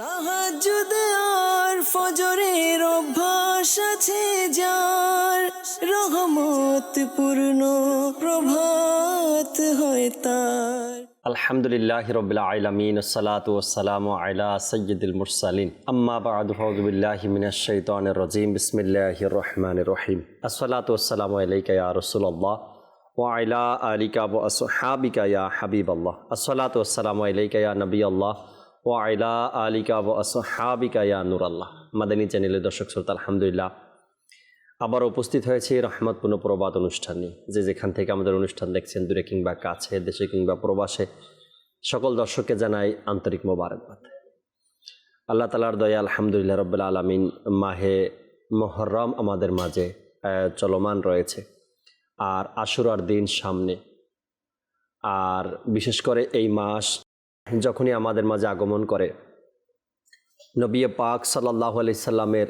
তাহাজ্জুদ আর ফজরের অভ্যাস আছে যার, রহমত পূর্ণ প্রভাত হয় তার। আলহামদুলিল্লাহি রাব্বিল আলামিন, আসসালাতু ওয়াসসালামু আলা সাইয়্যিদিল মুরসালিন, আম্মা বা'দু, আউযু বিল্লাহি মিনাশ শাইতানির রাজীম, বিসমিল্লাহির রহমানির রহিম। আসসালাতু ওয়াসসালামু আলাইকা ইয়া রাসূলুল্লাহ ওয়া আলা আলিকা ওয়া আসহাবিকা ইয়া হাবিবাল্লাহ। আসসালাতু ওয়াসসালামু আলাইকা ইয়া নবিয়াল্লাহ ওয়া আলা আলিকা ওয়া আসহাবিকা ইয়া নূরাল্লাহ। মাদানী চ্যানেলের দর্শক শ্রোতা, আলহামদুলিল্লাহ আবার উপস্থিত হয়েছে রহমতপূর্ণ প্রবাদ অনুষ্ঠান নিয়ে। যে যেখান থেকে আমাদের অনুষ্ঠান দেখছেন, দূরে কিংবা কাছে, দেশে কিংবা প্রবাসে, সকল দর্শককে জানাই আন্তরিক মোবারকবাদ। আল্লাহ তাআলার দয়া, আলহামদুলিল্লাহ রাব্বিল আলামিন, মাহে মুহররম আমাদের মাঝে চলমান রয়েছে, আর আশুরার দিন সামনে। আর বিশেষ করে এই মাস যখনই আমাদের মাঝে আগমন করে, নবী পাক সাল্লাল্লাহু আলাইহি সাল্লামের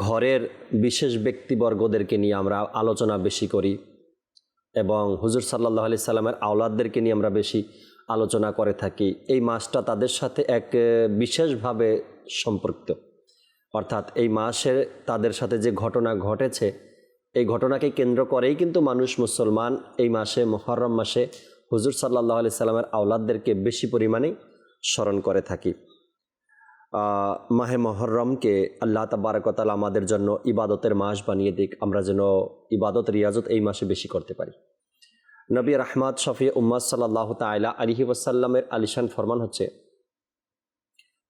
ঘরের বিশেষ ব্যক্তিবর্গদেরকে নিয়ে আমরা আলোচনা বেশি করি, এবং হুজুর সাল্লাল্লাহু আলাইহি সাল্লামের আওলাদদেরকে নিয়ে আমরা বেশি আলোচনা করে থাকি। এই মাসটা তাদের সাথে এক বিশেষভাবে সম্পর্কিত, অর্থাৎ এই মাসে তাদের সাথে যে ঘটনা ঘটেছে, এই ঘটনাকে কেন্দ্র করেই কিন্তু মানুষ, মুসলমান, এই মাসে মুহররম মাসে হুজুর সাল্লাল্লাহু আলাইহি সাল্লামের আওলাদদেরকে বেশি পরিমাণে স্মরণ করে থাকি। মাহে মুহররমকে আল্লাহ তাবারক ওয়া তাআলা আমাদের জন্য ইবাদতের মাস বানিয়ে দিক, আমরা যেন ইবাদত রিয়াজত এই মাসে বেশি করতে পারি। নবী রাহমাত শফি উম্মাত সাল্লাল্লাহু তাআলা আলাইহি ওয়াসাল্লামের আলিশান ফরমান হচ্ছে,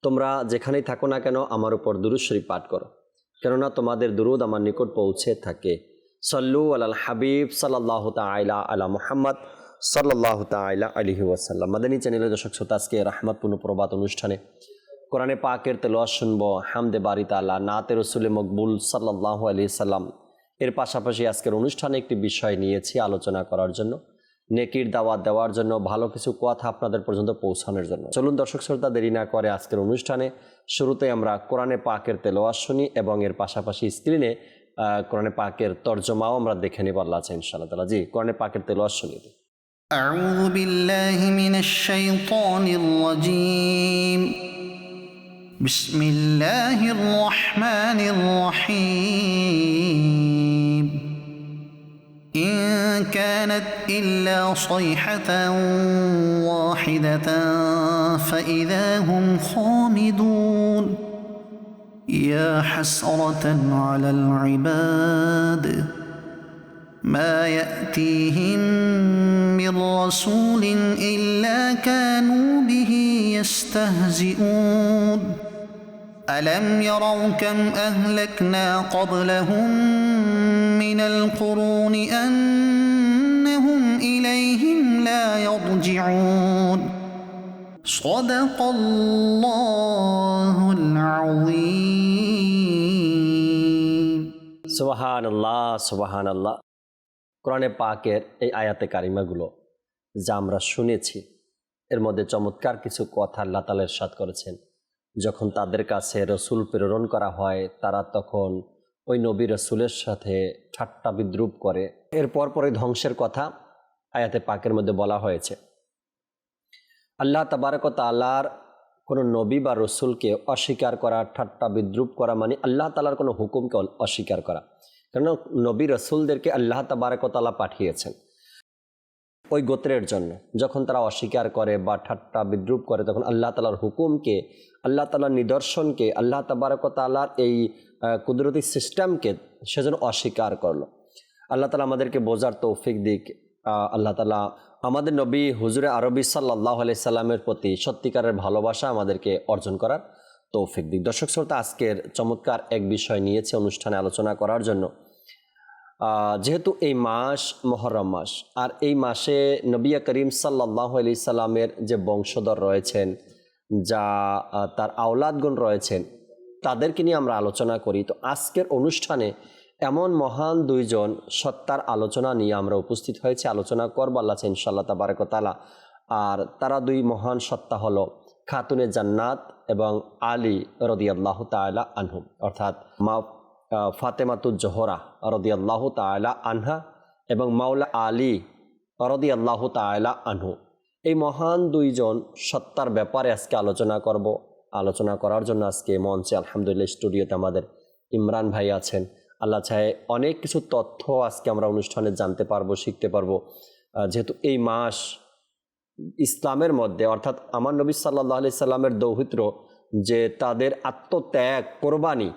তোমরা যেখানেই থাকো না কেন আমার উপর দুরূদ শরীফ পাঠ করো, কেননা তোমাদের দুরূদ আমার নিকট পৌঁছে থাকে। সল্লু আলাল হাবিব সাল্লাল্লাহু তাআলা আলা মুহাম্মদ সাল্লাল্লাহু তাআলা আলাইহি ওয়াসাল্লাম। মাদানী চ্যানেলের দর্শক শ্রোতা, আজকে রহমতপূর্ণ প্রবাদ অনুষ্ঠানে কোরআনে পাকের তেলাওয়াত শুনবো, হামদে বারি তাআলা, নাতে রসুলে মকবুল সাল্লাল্লাহু আলাইহি সাল্লাম। এর পাশাপাশি আজকের অনুষ্ঠানে একটি বিষয় নিয়েছি আলোচনা করার জন্য, নেকির দাওয়াত দেওয়ার জন্য, ভালো কিছু কথা আপনাদের পর্যন্ত পৌঁছানোর জন্য। চলুন দর্শক শ্রোতা, দেরি না করে আজকের অনুষ্ঠানে শুরুতে আমরা কোরআনে পাকের তেলাওয়াত শুনি, এবং এর পাশাপাশি স্ক্রিনে কোরআনে পাকের তরজমাও আমরা দেখে নেব আল্লাহ চাই ইনশাআল্লাহ তাআলা। জি, কোরআনে পাকের তেলাওয়াত শুনি। আউযু বিল্লাহি মিনাশ শাইতানির রাজীম। বিসমিল্লাহির রহমানির রহিম। ইন কানাত ইল্লা সাইহাতান ওয়াহিদাতান ফাইযা হুম খামিদুন। ইয়া হাসরাতান আলাল ইবাদ ما يأتيهم من رسول إلا كانوا به يستهزئون ألم يروا كم أهلكنا قبلهم من القرون أنهم إليهم لا يرجعون صدق الله العظيم. সুবহানাল্লাহ, সুবহানাল্লাহ। কোরআনে পাকের এই আয়াতে কারিমাগুলো যা আমরা শুনেছি, এর মধ্যে চমৎকার কিছু কথা আল্লাহ তাআলা ইরশাদ করেছেন। যখন তাদের কাছে রসুল প্রেরণ করা হয়, তারা তখন ওই নবী রসুলের সাথে ঠাট্টা বিদ্রুপ করে। এরপর পরে ধ্বংসের কথা আয়াতে পাকের মধ্যে বলা হয়েছে। আল্লাহ তাবারক ওয়া তাআলার কোনো নবী বা রসুলকে অস্বীকার করা, ঠাট্টা বিদ্রুপ করা, মানে আল্লাহ তাআলার কোনো হুকুমকে অস্বীকার করা। কারণ নবী রসুলদেরকে আল্লাহ তাবারক ওয়া তাআলা পাঠিয়েছেন ওই গোত্রের জন্য। যখন তারা অস্বীকার করে বা ঠাট্টা বিদ্রুপ করে, তখন আল্লাহ তাআলার হুকুমকে, আল্লাহ তাআলার নিদর্শনকে, আল্লাহ তাবারক ওয়া তাআলার এই কুদরতি সিস্টেমকে সেজন্য অস্বীকার করলো। আল্লাহ তাআলা আমাদেরকে বোঝার তৌফিক দিক। আল্লাহ তাআলা আমাদের নবী হুজুরে আরবি সাল্লাল্লাহু আলাইহি সাল্লামের প্রতি সত্যিকারের ভালোবাসা আমাদেরকে অর্জন করার তৌফিক দিক। দর্শক শ্রোতা, আজকের চমৎকার এক বিষয় নিয়েছে অনুষ্ঠানে আলোচনা করার জন্য। যেহেতু এই মাস মুহররম মাস, আর এই মাসে নবী করিম সাল্লাল্লাহু আলাইহি সাল্লামের যে বংশধর রয়েছেন, যা তার আওলাদগণ রয়েছেন, তাদেরকে নিয়ে আমরা আলোচনা করি। তো আজকের অনুষ্ঠানে এমন মহান দুইজন সত্তার আলোচনা নিয়ে আমরা উপস্থিত হয়েছি, আলোচনা করবো আল্লাহ চাই ইনশাআল্লাহ তাবারক ওয়া তাআলা। আর তারা দুই মহান সত্তা হলো খাতুনে জান্নাত এবং আলী রাদিয়াল্লাহু তাআলা আনহু, অর্থাৎ মা ফাতেমাতুজ জোহরা রাদিয়াল্লাহু তাআলা আনহা এবং মাওলা আলী রাদিয়াল্লাহু তাআলা আনহু। এই মহান দুইজন সত্তার ব্যাপারে আজকে আলোচনা করব। আলোচনা করার জন্য আজকে মঞ্চে আলহামদুলিল্লাহ স্টুডিওতে আমাদের ইমরান ভাই আছেন। আল্লাহ চাহে অনেক কিছু তথ্য আজকে আমরা অনুষ্ঠানে জানতে পারবো, শিখতে পারবো। যেহেতু এই মাস ইসলামের মধ্যে, অর্থাৎ আমার নবী সাল্লাল্লাহু আলাইহি সাল্লামের দৌহিত্র যে তাদের আত্মত্যাগ, কোরবানি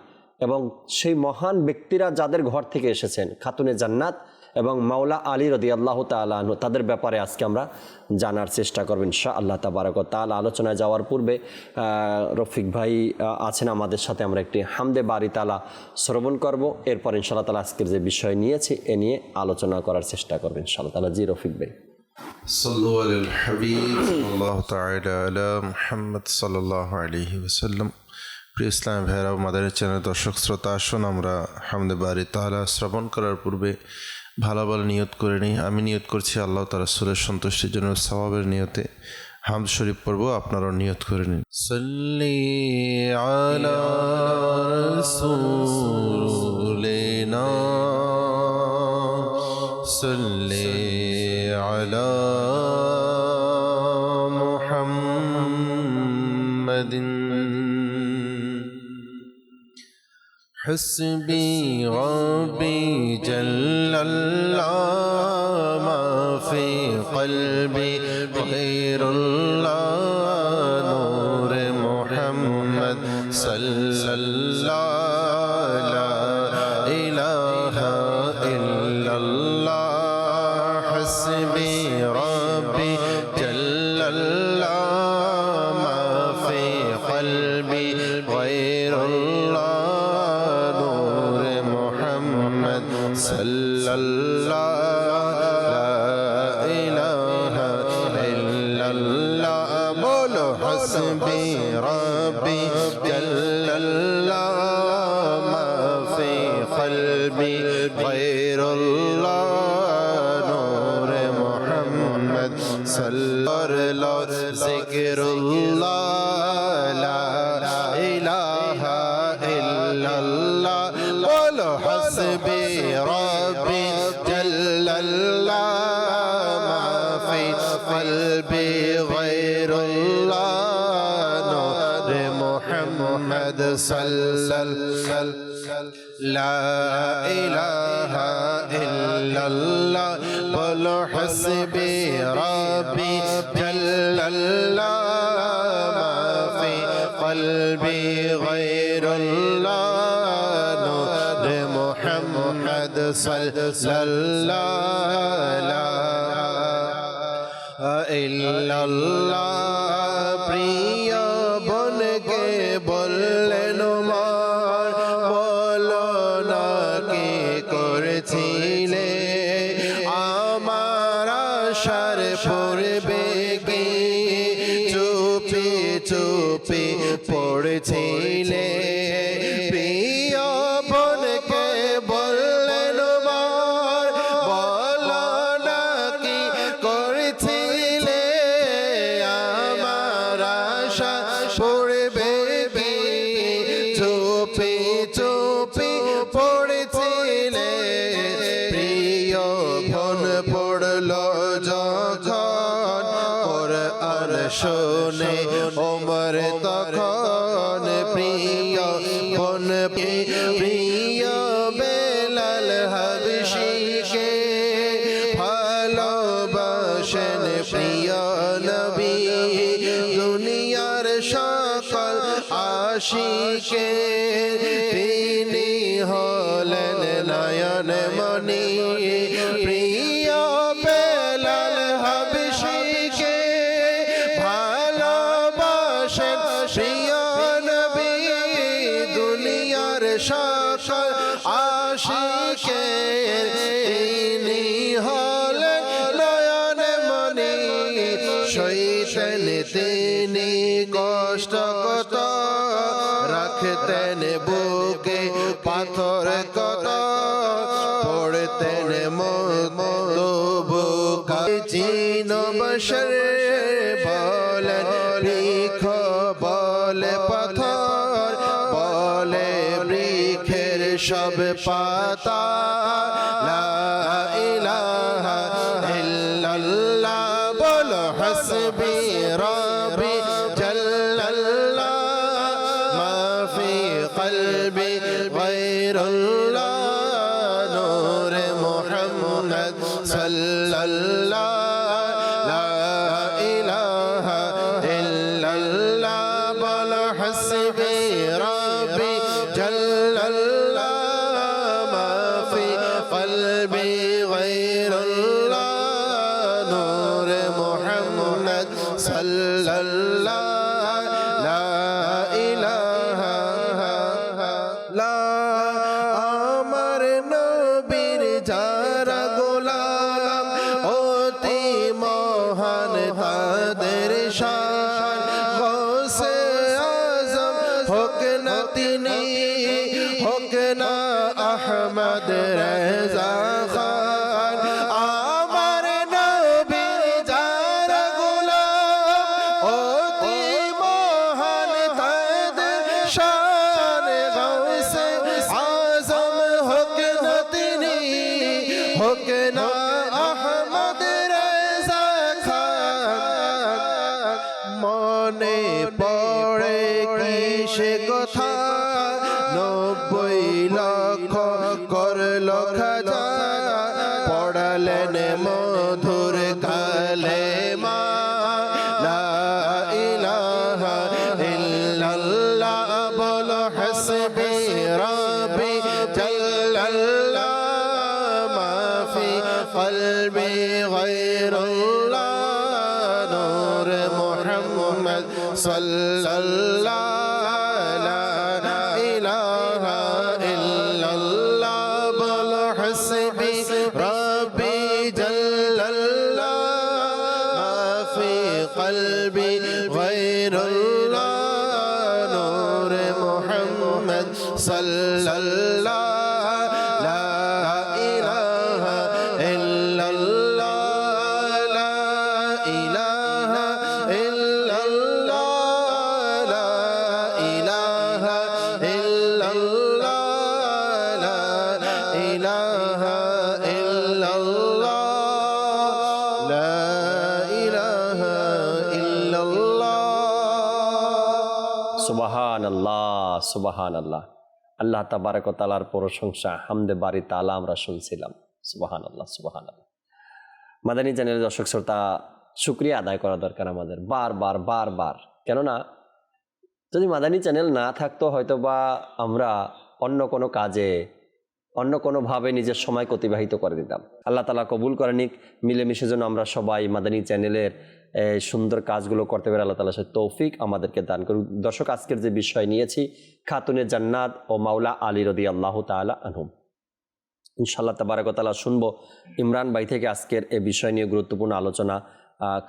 এবং সেই মহান ব্যক্তিরা যাদের ঘর থেকে এসেছেন, খাতুনে জান্নাত এবং মাওলা আলী রাদিয়াল্লাহু তাআলা আনহু, তাদের ব্যাপারে আজকে আমরা জানার চেষ্টা করব ইনশাআল্লাহ তাবারাক ওয়া তাআলা। আলোচনায় যাওয়ার পূর্বে রফিক ভাই আছেন আমাদের সাথে, আমরা একটি হামদে বারি তাআলা শ্রবণ করব, এরপর ইনশাআল্লাহ তাআলা আজকের যে বিষয় নিয়েছি এ নিয়ে আলোচনা করার চেষ্টা করব ইনশাআল্লাহ তাআলা। জি রফিক ভাই। صلوا على الحبيب الله تعالى على محمد صلى الله عليه وسلم। প্রিয় ইসলাম ভাইরা, মাদানী চ্যানেল দর্শক শ্রোতা, আসুন আমরা হামদে বারি তাআলা শ্রবণ করার পূর্বে ভালো ভালো নিয়ত করে নিই। আমি নিয়ত করছি আল্লাহ তাআলা রাসূলের সন্তুষ্টির জন্য সওয়াবের নিয়তে হামদ শরীফ পড়ব, আপনারাও নিয়ত করে নিন। সাল্লি আলা রাসূলিনা সাল্লি আলা মুহাম্মাদিন। حسبي ربي جل الله ما في قلبي غير الله نور محمد صلى الله لا إله إلا الله حسبي ربي جل الله ما في قلبي غير الله صلى الله لا إله إلا الله بولو حسبي ربي جل الله ما في قلبي غير الله نور محمد صلى الله ذكر الله لا إله إلا الله بولو حسبي ربي جل الله ما في قلبي غير الله نور محمد صلى الله لا إله إلا الله بولو حسبي ربي جل الله ما في قلبي غير الله محمد صلى الله لا إلا الله প্রিয় বনকে বললেন মার বলো না কি করেছিলে আমার আশার পূর্বে কি চুপি চুপি পড়েছিলে প্রিয় বনকে বললেন মার বলো না কি করেছিলে আমার আশা পড়বে কি চুপি চুপি পড়েছিলে প্রিয় বোন পড়ল যখন কোরআন শুনে ওমর তখন প্রিয় বোন প্রিয় বেলাল হাবশীকে ভালোবাসেন প্রিয় নবী দুনিয়ার সকল আশিকে তিনি হলেন নয়ন মণি প্রিয় বেলাল হাবশীকে ভালোবাসেন প্রিয় নবী দুনিয়ার সকল আশিকে তিনি হলেন নয়ন মণি সইতেন তিনি কষ্ট কত রাখতেন বুকে পাথর কত পড়তেন মতবুকা জিন বশর বলেন বৃক্ষ বলে পাথর বলে বৃক্ষের সব পাতা লা ইলাহা ইল্লাল্লাহ বলো হাসবি রব্বি জাল্লাল্লাহ قلبي غير الله نور محمد صلى الله لا إله إلا الله بل حسبي ربي جل الله ما في قلبي غير الله نور محمد صلى الله لا إله لا আমার নবীর যারা গোলাম অতি মহান তাদের শান গৌসে আজম হোক না তিনি হোক না আহমদ রেজা খান আমার নবীর যারা গোলাম অতি মহান তাদের শান গৌসে আজম হোক না তিনি হোক না আহমদ রেজা খান মনে পড়ে কি সে কথা 90 লক্ষ করল খাজা পড়ালেন মধুর কালেমা লা ইলাহা ইল্লাল্লাহ বল হাসবি রব্বি জাল্লাল্লাহ মা ফি কলবি গায়রুল্লাহ নূর মুহাম্মদ সাল্লাল্লাহ লা ইলাহা ইল্লাল্লাহ বল হাসবি রব্বি জাল্লাল্লাহ মা ফি কলবি গায়রুল্লাহ নূর মুহাম্মদ সাল্লাল্লাহ লা ইলাহা ইল্লাল্লাহ লা ইলাহা ইল্লাল্লাহ লা ইলাহা ইল্লাল্লাহ লা ইলাহা ইল্লাল্লাহ লা ইলাহা ইল্লাল্লাহ সুবহানাল্লাহ সুবহানাল্লাহ। আল্লাহ তাবারক ওয়া তাআলার প্রশংসা হামদে বারি তাআলা আমরা শুনছিলাম। সুবহানাল্লাহ সুবহানাল্লাহ। মাদানী চ্যানেলের দর্শক শ্রোতা, শুকরিয়া আদায় করা দরকার আমাদের বারবার বারবার। কেননা যদি মাদানী চ্যানেল না থাকতো হয়তো বা আমরা অন্য কোনো কাজে অন্য কোনোভাবে নিজের সময় অতিবাহিত করে দিতাম। আল্লাহ তাআলা কবুল করে নিক, মিলেমিশে যেন আমরা সবাই মাদানী চ্যানেলের সুন্দর কাজগুলো করতে পারি। আল্লাহ তাআলা সে তৌফিক আমাদেরকে দান করুন। দর্শক, আজকের যে বিষয় নিয়েছি খাতুনে জান্নাত ও মাওলা আলী রাদিয়াল্লাহু তাআলা আনহুম, ইনশাআল্লাহ তাবারক ওয়া তাআলা শুনবো ইমরান ভাই থেকে আজকের এই বিষয় নিয়ে গুরুত্বপূর্ণ আলোচনা।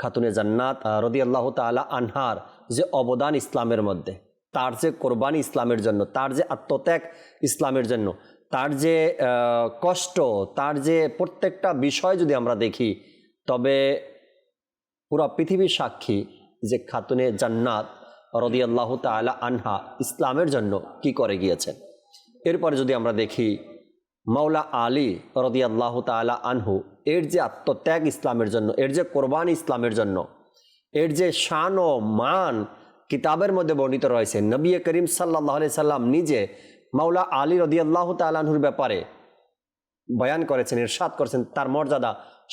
খাতুনে জান্নাত রাদিয়াল্লাহু তাআলা আনহার যে অবদান ইসলামের মধ্যে, তার যে কোরবানি ইসলামের জন্য, তার যে আত্মত্যাগ ইসলামের জন্য, তার যে কষ্ট, তার যে প্রত্যেকটা বিষয় যদি আমরা দেখি, তবে পুরো পৃথিবীর সাক্ষী যে খাতুনে জান্নাত রাদিয়াল্লাহু তাআলা আনহা ইসলামের জন্য কি করে গিয়েছেন। এরপরে যদি আমরা দেখি মাওলা আলী রাদিয়াল্লাহু তাআলা আনহু, এর যে আত্মত্যাগ ইসলামের জন্য, এর যে কোরবানি ইসলামের জন্য, এর যে শান ও মান কিতাবের মধ্যে বর্ণিত রয়েছে। নবী করিম সাল্লাল্লাহু আলাইহি সাল্লাম নিজে মাওলা আলী রাদিয়াল্লাহু তাআলা আনহুর ব্যাপারে বয়ান করেছেন, ইরশাদ করেছেন তার মর্যাদা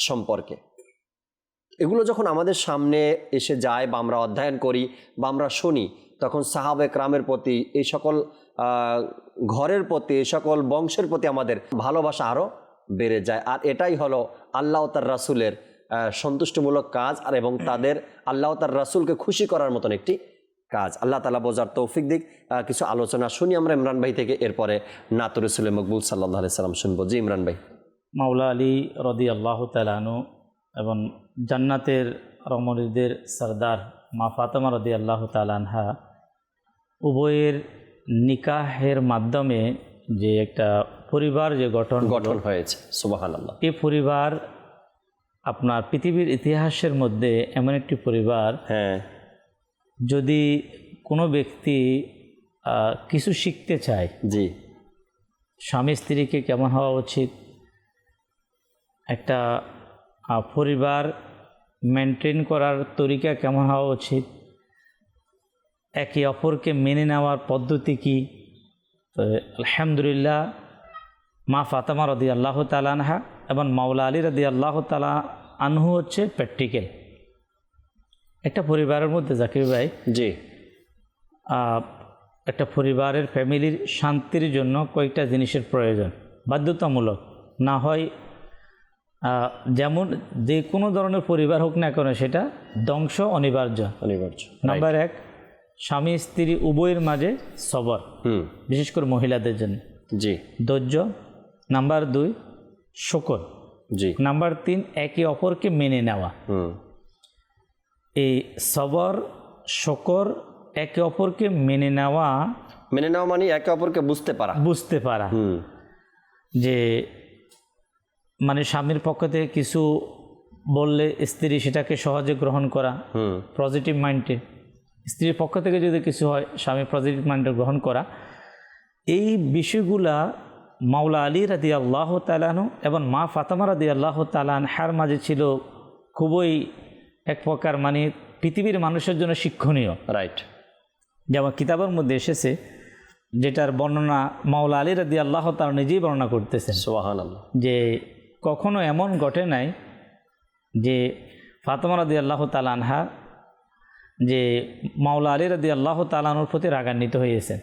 সম্পর্কে। এগুলো যখন আমাদের সামনে এসে যায় বা আমরা অধ্যয়ন করি বা আমরা শুনি, তখন সাহাবে কেরামের প্রতি, এই সকল ঘরের প্রতি, এই সকল বংশের প্রতি আমাদের ভালোবাসা আরও বেড়ে যায়। আর এটাই হলো আল্লাহ তার রাসূলের সন্তুষ্টিমূলক কাজ, আর এবং তাদের আল্লাহ তার রাসূলকে খুশি করার মতন একটি কাজ। আল্লাহ তাআলা বোঝার তৌফিক দিক। কিছু আলোচনা শুনি আমরা ইমরান ভাই থেকে, এরপরে নাত রাসূল মকবুল সাল্লাল্লাহু আলাইহি সাল্লাম শুনবো। জি ইমরান ভাই। মাওলা আলী রাদিয়াল্লাহু তাআলা আনহু এবং জান্নাতের রমণীদের সরদার মা ফাতেমা রাদিয়াল্লাহু তাআলা আনহা উভয়ের নিকাহের মাধ্যমে যে একটা পরিবার যে গঠন হয়েছে, সুবহানাল্লাহ। এই পরিবার আপনার পৃথিবীর ইতিহাসের মধ্যে এমন একটি পরিবার, হ্যাঁ, যদি কোনো ব্যক্তি কিছু শিখতে চায়, জি, স্বামী স্ত্রীকে কেমন হওয়া উচিত, একটা পরিবার মেনটেন করার তরিকা কেমন হওয়া উচিত, একে অপরকে মেনে নেওয়ার পদ্ধতি কি, তো আলহামদুলিল্লাহ মা ফাতেমা রাদিয়াল্লাহু তাআলা আনহা এবং মাওলা আলী রাদিয়াল্লাহু তাআলা আনহু হচ্ছে প্র্যাকটিক্যাল। একটা পরিবারের মধ্যে জাকির ভাই, জি, একটা পরিবারের ফ্যামিলির শান্তির জন্য কয়েকটা জিনিসের প্রয়োজন, বাধ্যতামূলক না হয় যেমন যে কোনো ধরনের পরিবার হোক না কেন সেটা ধ্বংস অনিবার্য। নাম্বার 1, স্বামী স্ত্রী উভয়ের মাঝে সবর, বিশেষ করে মহিলাদের জন্য, জি, ধৈর্য। নাম্বার 2, শুকর। জি। নাম্বার 3, একে অপরকে মেনে নেওয়া। এই সবর, শুকর, একে অপরকে মেনে নেওয়া মানে একে অপরকে বুঝতে পারা, যে মানে স্বামীর পক্ষ থেকে কিছু বললে স্ত্রী সেটাকে সহজে গ্রহণ করা, পজিটিভ মাইন্ডে। স্ত্রীর পক্ষ থেকে যদি কিছু হয় স্বামী পজিটিভ মাইন্ডে গ্রহণ করা। এই বিষয়গুলা মাওলা আলী রাদিয়াল্লাহু তাআলা আনহু এবং মা ফাতেমা রাদিয়াল্লাহু তাআলা আনহার মাঝে ছিল খুবই এক প্রকার মানে পৃথিবীর মানুষের জন্য শিক্ষণীয়। রাইট। যেমন কিতাবের মধ্যে এসেছে, যেটার বর্ণনা মাওলা আলী রাদিয়াল্লাহু তাআলা নিজেই বর্ণনা করতেছেন, সুবহানাল্লাহ, যে কখনো এমন ঘটে নাই যে ফাতেমা রাদিয়াল্লাহু তাআলা আনহা যে মাওলা আলী রাদিয়াল্লাহু তাআলা আনহুর প্রতি রাগান্বিত হয়েছেন।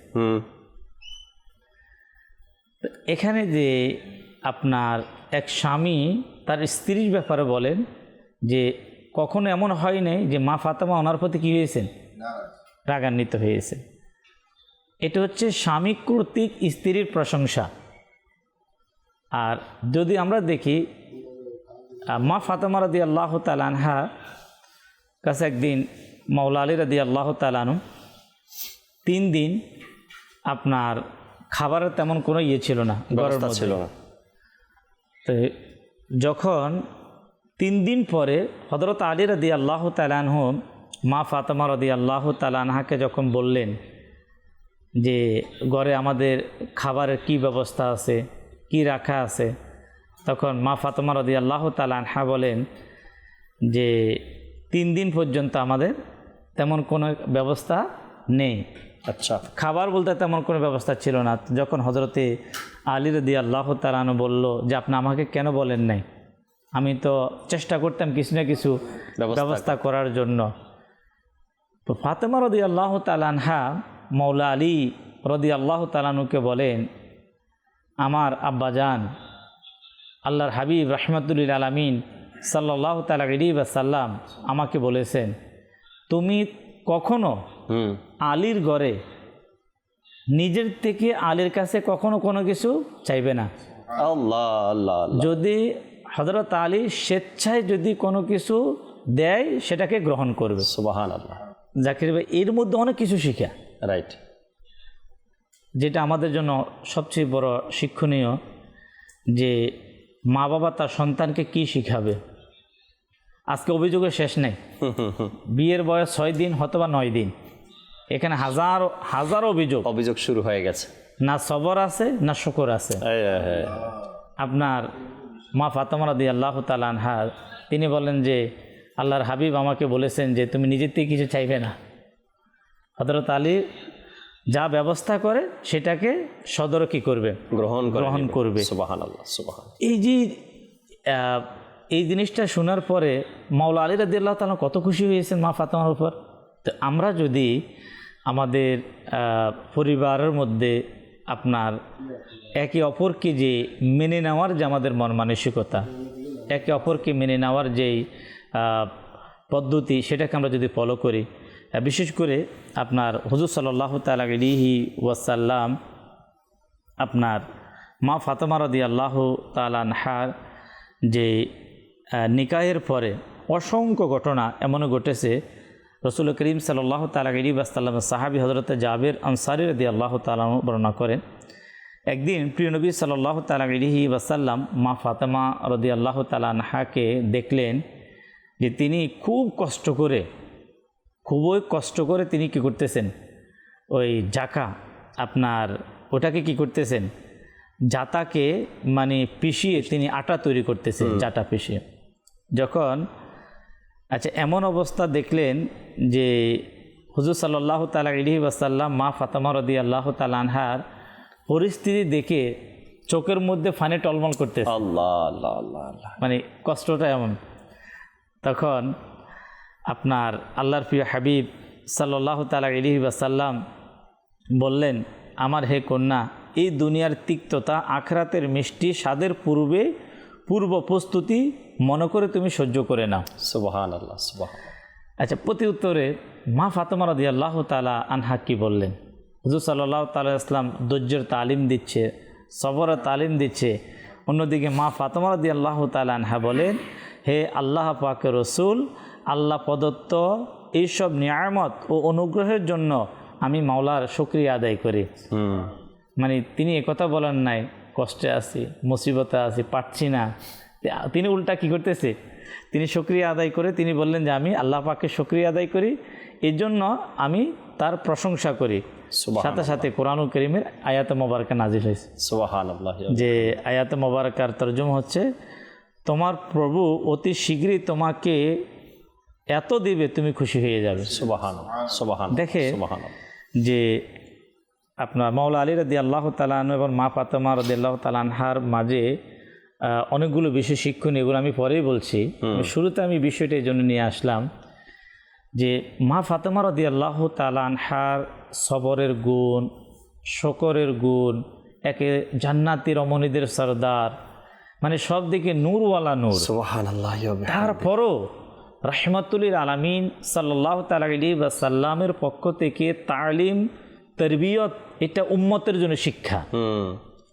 এখানে যে আপনার এক স্বামী তার স্ত্রীর ব্যাপারে বলেন যে কখনো এমন হয় নাই যে মা ফাতেমা ওনার প্রতি কী হয়েছেন, রাগান্বিত হয়েছে। এটা হচ্ছে স্বামী কর্তৃক স্ত্রীর প্রশংসা। আর যদি আমরা দেখি মা ফাতেমা রাদিয়াল্লাহু তাআলা আনহা কাছে একদিন মাওলা আলী রাদিয়াল্লাহু তাআলা আনহু 3 দিন আপনার খাবারের তেমন কোনো ছিল না, ব্যবস্থা ছিল না। তো যখন 3 দিন পরে হযরত আলী রাদিয়াল্লাহু তাআলা আনহু মা ফাতেমা রাদিয়াল্লাহু তাআলা আনহাকে যখন বললেন যে ঘরে আমাদের খাবারের কি ব্যবস্থা আছে, কি রাখা আছে, তখন মা ফাতেমা রাদিয়াল্লাহু তাআলা আনহা বলেন যে 3 দিন পর্যন্ত আমাদের তেমন কোনো ব্যবস্থা নেই। আচ্ছা, খাবার বলতে তেমন কোনো ব্যবস্থা ছিল না। যখন হযরতে আলী রাদিয়াল্লাহু তাআলা আনহু বলল যে আপনি আমাকে কেন বলেন নাই, আমি তো চেষ্টা করতাম কিছু না কিছু ব্যবস্থা করার জন্য। তো ফাতেমা রাদিয়াল্লাহু তাআলা আনহা মাওলা আলী রাদিয়াল্লাহু তাআলা আনহুকে বলেন, আমার আব্বাজান আল্লাহর হাবিব রাহমাতুল লিল আলামিন সাল্লাল্লাহু তাআলা আলাইহি ওয়াসাল্লাম আমাকে বলেছেন তুমি কখনো আলীর ঘরে নিজের থেকে আলীর কাছে কখনো কোনো কিছু চাইবে না। আল্লাহ আল্লাহ, যদি হযরত আলী স্বেচ্ছায় যদি কোনো কিছু দেয় সেটাকে গ্রহণ করবে। সুবহানাল্লাহ। জাকির ভাই, এর মধ্যে অনেক কিছু শিখা, রাইট, যেটা আমাদের জন্য সবচেয়ে বড় শিক্ষণীয়, যে মা বাবা তার সন্তানকে কি শিখাবে। আজকে অভিযোগের শেষ নেই। বিয়ের বয়স 6 দিন অথবা 9 দিন, এখানে হাজার অভিযোগ শুরু হয়ে গেছে। না সবর আছে না শুকর আছে। আপনার মা ফাতেমা রাদিয়াল্লাহু তাআলা আনহা তিনি বলেন যে আল্লাহর হাবিব আমাকে বলেছেন যে তুমি নিজের থেকে কিছু চাইবে না, হযরত আলী যা ব্যবস্থা করে সেটাকে সদর কি করবে, গ্রহণ করবে। সুবহানাল্লাহ, সুবহানাল্লাহ। এই যে এই জিনিসটা শোনার পরে মাওলা আলী রাদিয়াল্লাহু তাআলা কত খুশি হয়েছেন মা ফাতেমার উপর। তো আমরা যদি আমাদের পরিবারের মধ্যে আপনার একে অপরকে যে মেনে নেওয়ার যে আমাদের মন মানসিকতা, একে অপরকে মেনে নেওয়ার যেই পদ্ধতি, সেটাকে আমরা যদি ফলো করি, বিশেষ করে আপনার হুজুর সাল্লাল্লাহু তাআলা আলাইহি ওয়াসাল্লাম আপনার মা ফাতেমা রাদিয়াল্লাহু তাআলা আনহার যে নিকাহের পরে অসংখ্য ঘটনা এমনও ঘটেছে। রসুল করিম সাল্লাল্লাহু তাআলা আলাইহি ওয়াসাল্লামের সাহাবী হযরত জাবের আনসারী রাদিয়াল্লাহু তাআলা বর্ণনা করেন, একদিন প্রিয় নবী সাল্লাল্লাহু তাআলা আলাইহি ওয়াসাল্লাম মা ফাতেমা রাদিয়াল্লাহু তাআলা আনহাকে দেখলেন যে তিনি খুবই কষ্ট করে তিনি কি করতেছেন, ওই জাকা আপনার ওটাকে কি করতেছেন, জাতাকে মানে পিষিয়ে তিনি আটা তৈরি করতেছেন, জাটা পিষিয়ে। যখন এমন অবস্থা দেখলেন যে হুজুর সাল্লাল্লাহু তাআলা আলাইহি ওয়াসাল্লাম মা ফাতেমা রাদিয়াল্লাহু তাআলা আনহার পরিস্থিতি দেখে চোখের মধ্যে ফানে টলমল করতেছে, আল্লাহ আল্লাহ আল্লাহ আল্লাহ। মানে কষ্টটা এমন। তখন আপনার আল্লাহর প্রিয় হাবিব সাল্লাল্লাহু তাআলা আলাইহি ওয়াসাল্লাম বললেন, আমার হে কন্যা, এই দুনিয়ার তিক্ততা আখিরাতের মিষ্টি স্বাদের পূর্ব প্রস্তুতি মনে করে তুমি সহ্য করে নাও। সুবহানাল্লাহ সুবহানাল্লাহ। আচ্ছা, প্রতি উত্তরে মা ফাতেমা রাদিয়াল্লাহু তাআলা আনহা কি বললেন? হুজুর সাল্লাল্লাহু তাআলা ইসলাম ধৈর্যের তালিম দিচ্ছে, সবরের তালিম দিচ্ছে। অন্যদিকে মা ফাতেমা রাদিয়াল্লাহু তাআলা আনহা বলেন, হে আল্লাহ পাকের রসুল, আল্লাহ প্রদত্ত এইসব নিয়ামত ও অনুগ্রহের জন্য আমি মাওলার শুকরিয়া আদায় করি। মানে তিনি একথা বলেন নাই কষ্টে আছি, মুসিবতে আছি, পারছি না। তিনি উল্টা কি করতেছে, তিনি শুকরিয়া আদায় করে তিনি বললেন যে আমি আল্লাহ পাকের শুকরিয়া আদায় করি, এই জন্য আমি তার প্রশংসা করি। সাথে সাথে কোরআনুল কারীমের আয়াতে মোবারকা নাজিল হয়েছে। সুবহানাল্লাহ। যে আয়াতে মোবারকার তরজমা হচ্ছে, তোমার প্রভু অতি শীঘ্রই তোমাকে এত দিবে তুমি খুশি হয়ে যাবে। সুবহানাল্লাহ সুবহানাল্লাহ। দেখে সুবহানাল্লাহ। যে আপনার মাওলা আলী রাদিয়াল্লাহু তাআলা আনহু এবং মা ফাতেমা রাদিয়াল্লাহু তাআলা আনহার মাঝে অনেকগুলো বিষয় শিক্ষণীয়, এগুলো আমি পরেই বলছি। শুরুতে আমি বিষয়টা এই জন্য নিয়ে আসলাম যে মা ফাতেমা রাদিয়াল্লাহু তাআলা আনহার সবরের গুণ, শকরের গুণ, একে জান্নাতি রমণীদের সরদার, মানে সব দিকে নূরওয়ালা নূর। সুবহানাল্লাহ। তারপরও রাহমাতুল আলামিন সাল্লাল্লাহু তাআলা আলাইহি ওয়াসাল্লামের পক্ষ থেকে তালিম, তরবিয়ত, এটা উম্মতের জন্য শিক্ষা।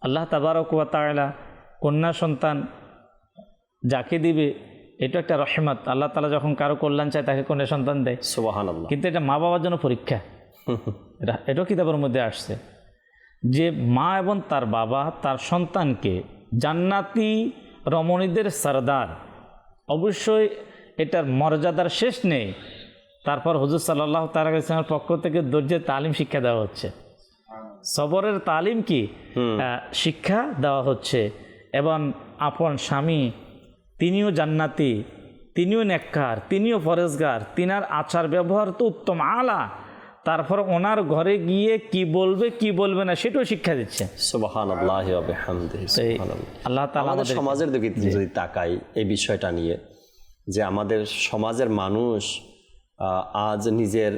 আল্লাহ তাবারক ওয়া তাআলা কন্যা সন্তান যাকে দিবে এটা একটা রহমত। আল্লাহ তাআলা যখন কারো কল্যাণ চায় তাকে কন্যা সন্তান দেয়। সুবহানাল্লাহ। কিন্তু এটা মা বাবার জন্য পরীক্ষা। এটাও কিতাবের মধ্যে আসছে যে মা এবং তার বাবা তার সন্তানকে জান্নাতি রমণীদের সরদার, অবশ্যই এটার মর্যাদার শেষ নেই। তারপর হুজুর সাল্লাল্লাহু তাআলা আলাইহি ওয়াসাল্লামের পক্ষ থেকে ধৈর্যের তালিম শিক্ষা দেওয়া হচ্ছে, সবরের তালিম কি শিক্ষা দেওয়া হচ্ছে। এবং আপন স্বামী তিনিও জান্নাতি, তিনিও নেককার, তিনিও ফরেজগার, তিনার আচার ব্যবহার তো উত্তম আলা। তারপর ওনার ঘরে গিয়ে কি বলবে কি বলবে না সেটাও শিক্ষা দিচ্ছে। সুবহানাল্লাহ ওয়া বিহামদিহি। সুবহানাল্লাহ। আল্লাহ তাআলা আমাদের সমাজের দিকে যদি তাকাই এই বিষয়টা নিয়ে, যে আমাদের সমাজের মানুষ আজ নিজের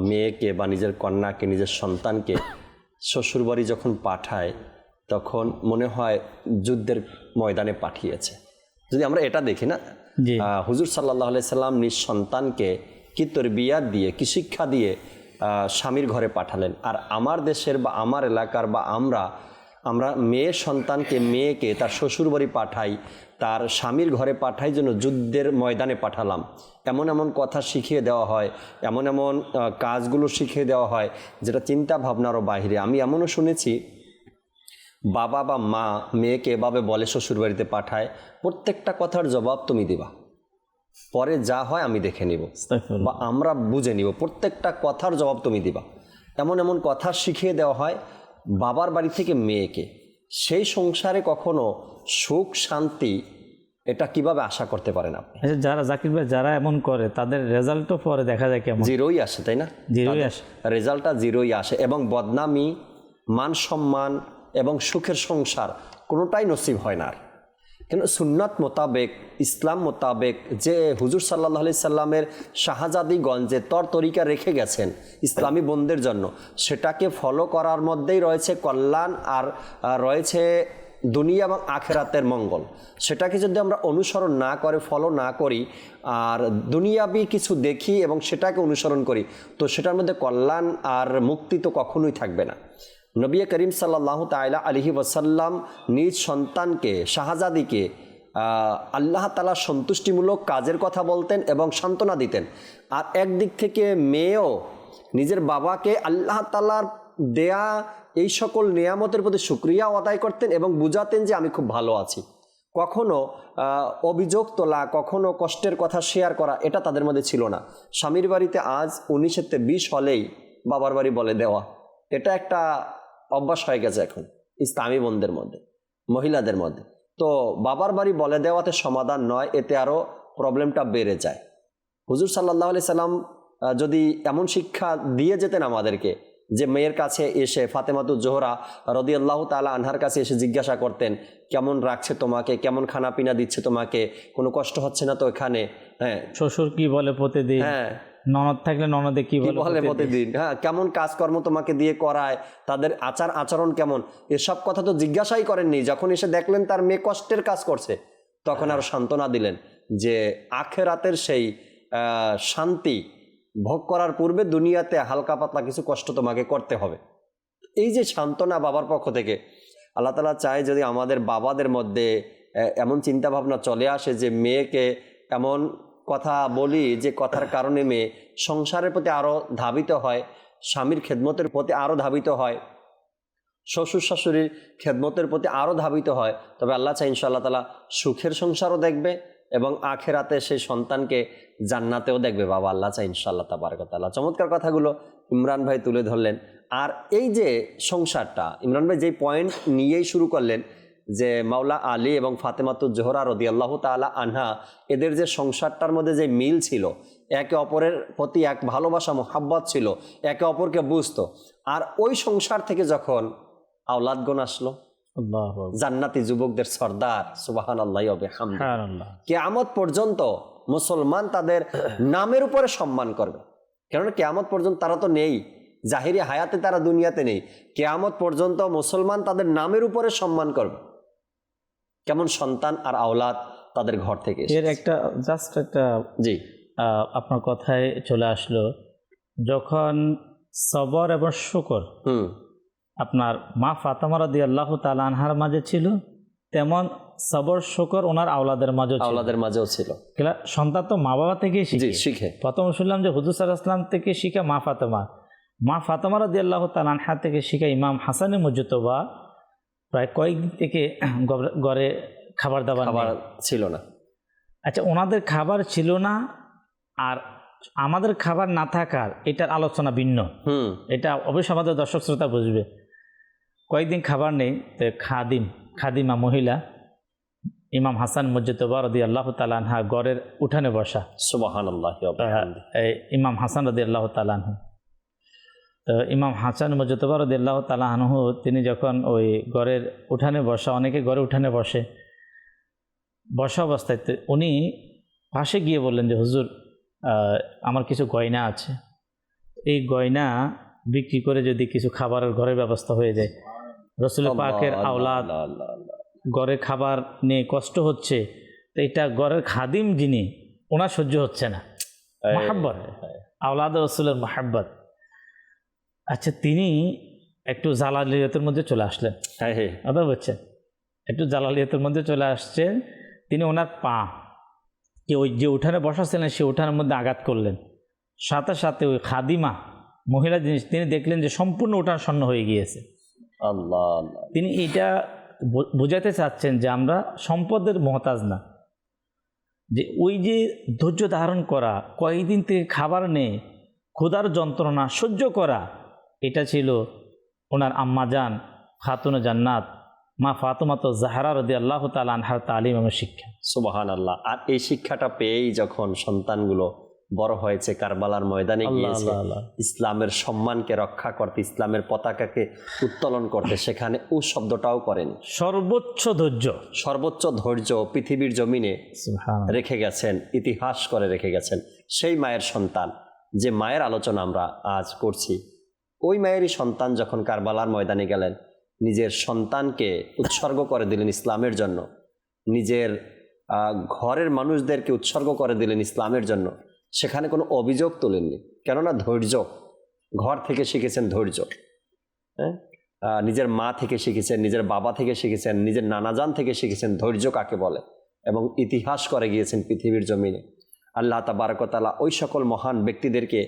মেয়েকে বা নিজের কন্যাকে, নিজের সন্তানকে শ্বশুরবাড়ি যখন পাঠায় তখন মনে হয় যুদ্ধের ময়দানে পাঠিয়েছে। যদি আমরা এটা দেখি না, হুজুর সাল্লাল্লাহু আলাইহি সাল্লাম নিজ সন্তানকে কি তরবিয়াত দিয়ে, কি শিক্ষা দিয়ে স্বামীর ঘরে পাঠালেন। আর আমার দেশের বা আমার এলাকার বা আমরা মেয়েকে তার শ্বশুরবাড়ি পাঠাই, তার স্বামীর ঘরে পাঠাই জন্য যুদ্ধের ময়দানে পাঠালাম। এমন এমন কথা শিখিয়ে দেওয়া হয়, এমন এমন কাজগুলো শিখিয়ে দেওয়া হয় যেটা চিন্তা ভাবনারও বাইরে। আমি এমনও শুনেছি বাবা বা মা মেয়েকে এভাবে বলে শ্বশুরবাড়িতে পাঠায়, প্রত্যেকটা কথার জবাব তুমি দিবা, পরে যা হয় আমি দেখে নিব বা আমরা বুঝে নিব, প্রত্যেকটা কথার জবাব তুমি দিবা। এমন এমন কথা শিখিয়ে দেওয়া হয় বাবার বাড়ি থেকে মেয়েকে। সেই সংসারে কখনো সুখ শান্তি এটা কিভাবে আশা করতে পারেন আপনি? যারা জাকির ভাই যারা এমন করে তাদের রেজাল্টও পরে দেখা যায় কেমন, জিরোই আসে, তাই না? জিরোই আসে, রেজাল্টটা জিরোই আসে। এবং বদনামি, মান সম্মান এবং সুখের সংসার কোনোটাই নসিব হয় না। কিন্তু সুন্নাত মোতাবেক, ইসলাম মোতাবেক যে হুজুর সাল্লাল্লাহু আলাইহি সাল্লামের শাহজাদিগঞ্জে তরিকা রেখে গেছেন ইসলামী বোনদের জন্য, সেটাকে ফলো করার মধ্যেই রয়েছে কল্যাণ আর রয়েছে দুনিয়া এবং আখেরাতের মঙ্গল। সেটাকে যদি আমরা অনুসরণ না করে, ফলো না করি, আর দুনিয়াবি কিছু দেখি এবং সেটাকে অনুসরণ করি, তো সেটার মধ্যে কল্যাণ আর মুক্তি তো কখনোই থাকবে না। নবী করিম সাল্লাল্লাহু তাআলা আলাইহি ওয়াসাল্লাম নিজ সন্তানকে, শাহজাদিকে আল্লাহ তাআলার সন্তুষ্টিমূলক কাজের কথা বলতেন এবং সান্ত্বনা দিতেন। আর একদিক থেকে মেয়েও নিজের বাবাকে আল্লাহ তাআলার দেয়া এই সকল নিয়ামতের প্রতি শুকরিয়া আদায় করতেন এবং বুঝাতেন যে আমি খুব ভালো আছি। কখনো অভিযোগ তোলা, কখনো কষ্টের কথা শেয়ার করা, এটা তাদের মধ্যে ছিল না। স্বামীর বাড়িতে আজ 19-তে 20 হলেই বাবার বাড়ি বলে দেওয়া, এটা একটা অভ্যাস হয়ে গেছে এখন ইসলামী বোনদের মধ্যে, মহিলাদের মধ্যে। তো বাবার বাড়ি বলে দেওয়াতে সমাধান নয়, এতে আরও প্রবলেমটা বেড়ে যায়। হুজুর সাল্লাল্লাহু আলাইহি সাল্লাম যদি এমন শিক্ষা দিয়ে যেতেন আমাদেরকে যে মেয়ের কাছে এসে ফাতেমাতুজ জোহরা রাদিয়াল্লাহু তাআলা আনহার কাছে এসে জিজ্ঞাসা করতেন, কেমন রাখছে তোমাকে, কেমন খানা পিনা দিচ্ছে তোমাকে, কোনো কষ্ট হচ্ছে না তো এখানে? হ্যাঁ, শ্বশুর কি বলে প্রতিদিন, হ্যাঁ, ননদ থাকলে ননদে কি কি বলে বলে প্রতিদিন, হ্যাঁ, কেমন কাজকর্ম তোমাকে দিয়ে করায়, তাদের আচার আচরণ কেমন, এসব কথা তো জিজ্ঞাসাই করেননি। যখন এসে দেখলেন তার মেয়ে কষ্টের কাজ করছে, তখন আরো সান্ত্বনা দিলেন যে আখেরাতের সেই শান্তি ভোগ করার পূর্বে দুনিয়াতে হালকা পাতলা কিছু কষ্ট তোমাকে করতে হবে। এই যে সান্ত্বনা বাবার পক্ষ থেকে, আল্লাহ তাআলা চায় যদি আমাদের বাবাদের মধ্যে এমন চিন্তা ভাবনা চলে আসে যে মেয়েকে এমন কথা বলি যে কথার কারণে মেয়ে সংসারের প্রতি আরও ধাবিত হয়, স্বামীর খেদমতের প্রতি আরও ধাবিত হয়, শ্বশুর শাশুড়ির খেদমতের প্রতি আরও ধাবিত হয়, তবে আল্লাহ চাই ইনশাআল্লাহ তাআলা সুখের সংসারও দেখবে এবং আখেরাতে সেই সন্তানকে জান্নাতেও দেখবে বাবা। আল্লাহ চাই ইনশাআল্লাহ তাবারক ওয়া তাআলা। চমৎকার কথাগুলো ইমরান ভাই তুলে ধরলেন। আর এই যে সংসারটা, ইমরান ভাই যেই পয়েন্ট নিয়েই শুরু করলেন যে মাওলা আলী এবং ফাতেমাতুজ জোহরা রাদিয়াল্লাহু তাআলা আনহা, এদের যে সংসারটার মধ্যে যে মিল ছিল, একে অপরের প্রতি এক ভালোবাসা মোহাব্বত ছিল, একে অপরকে বুঝতো। আর ওই সংসার থেকে যখন আওলাদগণ আসলো, আল্লাহু আকবার, জান্নাতি যুবকদের সর্দার, সুবহানাল্লাহি ওয়া বিহামদিহি, সুবহানাল্লাহ। কিয়ামত পর্যন্ত মুসলমান তাদের নামের উপরে সম্মান করবে। কেননা কিয়ামত পর্যন্ত তারা তো নেই, জাহিরি হায়াতে তারা দুনিয়াতে নেই, কিয়ামত পর্যন্ত মুসলমান তাদের নামের উপরে সম্মান করবে। কেমন সন্তান আর আওলাদ তাদের ঘর থেকে এর এসেছে। একটা জাস্ট একটা জি, আপনার কথায় চলে আসলো, যখন সবর এবং শুকর আপনার মা ফাতেমা রাদিয়াল্লাহু তাআলা আনহার মাঝে ছিল, তেমন সবর শুকর ওনার আওলাদের মাঝেও ছিল। আওলাদের মাঝেও ছিল। সন্তান তো মা বাবা থেকেই জি, শিখে। শিখে। প্রথম শুনলাম যে হুজুর সাল্লাল্লাহু আলাইহি ওয়াসাল্লাম থেকে শিখে মা ফাতেমা রাদিয়াল্লাহু তাআলা আনহা থেকে শিখে ইমাম হাসানে মুজতবা প্রায় কয়েকদিন থেকে ঘরে খাবার দাবার ছিল না। আচ্ছা, ওনাদের খাবার ছিল না আর আমাদের খাবার না থাকার এটার আলোচনা ভিন্ন। এটা অবশ্যই আমাদের দর্শক শ্রোতা বুঝবে। কয়েকদিন খাবার নেই, তো খাদিমা মহিলা ইমাম হাসান মুজতবা রাদিয়াল্লাহু তাআলা আনহা ঘরের উঠানে বসা, সুবহানাল্লাহি ওয়া বিহামদিহি, ইমাম হাসান রাদিয়াল্লাহু তাআলা আনহু। তো ইমাম হাসান মুজতবা রাদিয়াল্লাহু তাআলা আনহু তিনি যখন ওই ঘরের উঠানে বসা, অনেকে ঘরে উঠানে বসা অবস্থায় উনি পাশে গিয়ে বললেন যে হুজুর, আমার কিছু গয়না আছে, এই গয়না বিক্রি করে যদি কিছু খাবারের ঘরের ব্যবস্থা হয়ে যায়। রাসূল পাকের আওলাদ ঘরে খাবার নিয়ে কষ্ট হচ্ছে, তো এটা ঘরের খাদিম যিনি, ওনার সহ্য হচ্ছে না, মহাব্বত, আওলাদ রাসূলের মহাব্বত। আচ্ছা, তিনি একটু জালালিয়তের মধ্যে চলে আসলেন। কথা বলছেন, একটু জালালিয়তের মধ্যে চলে আসছেন। তিনি ওনার পা কি ওই যে উঠানে বসাছিলেন সে উঠানের মধ্যে আঘাত করলেন, সাথে সাথে ওই খাদিমা মহিলা জিনিস তিনি দেখলেন যে সম্পূর্ণ উঠান শূন্য হয়ে গিয়েছে। আল্লাহ, তিনি এটা বোঝাতে চাচ্ছেন যে আমরা সম্পদের মহতাজ না, যে ওই যে ধৈর্য ধারণ করা, কয়েকদিন থেকে খাবার নেই, ক্ষুধার যন্ত্রণা সহ্য করা, এটা ছিল ওনার আম্মাজান খাতুনে জান্নাত মা ফাতেমা জাহরা রাদিয়াল্লাহু তাআলা আনহার তালিম এবং শিক্ষা। সুবহানাল্লাহ। আর এই শিক্ষাটা পেয়েই যখন সন্তানগুলো বড় হয়েছে, কারবালার ময়দানে গিয়েছে ইসলামের সম্মানকে রক্ষা করতে, ইসলামের পতাকাকে উত্তোলন করতে, সেখানে ও শব্দটাও করেনি। সর্বোচ্চ ধৈর্য পৃথিবীর জমিনে রেখে গেছেন, ইতিহাস করে রেখে গেছেন সেই মায়ের সন্তান। যে মায়ের আলোচনা আমরা আজ করছি, ওই মায়েরই সন্তান যখন কারবালার ময়দানে গেলেন, নিজের সন্তানকে উৎসর্গ করে দিলেন ইসলামের জন্য, নিজের ঘরের মানুষদেরকে উৎসর্গ করে দিলেন ইসলামের জন্য, সেখানে কোনো অভিযোগ তোলেননি। কেননা ধৈর্য, ঘর থেকে শিখেছেন ধৈর্য। হ্যাঁ, নিজের মা থেকে শিখেছেন, নিজের বাবা থেকে শিখেছেন, নিজের নানাজান থেকে শিখেছেন ধৈর্য কাকে বলে, এবং ইতিহাস করে গিয়েছেন পৃথিবীর জমিনে। আল্লাহ তাবারক ওয়া তাআলা ওই সকল মহান ব্যক্তিদেরকে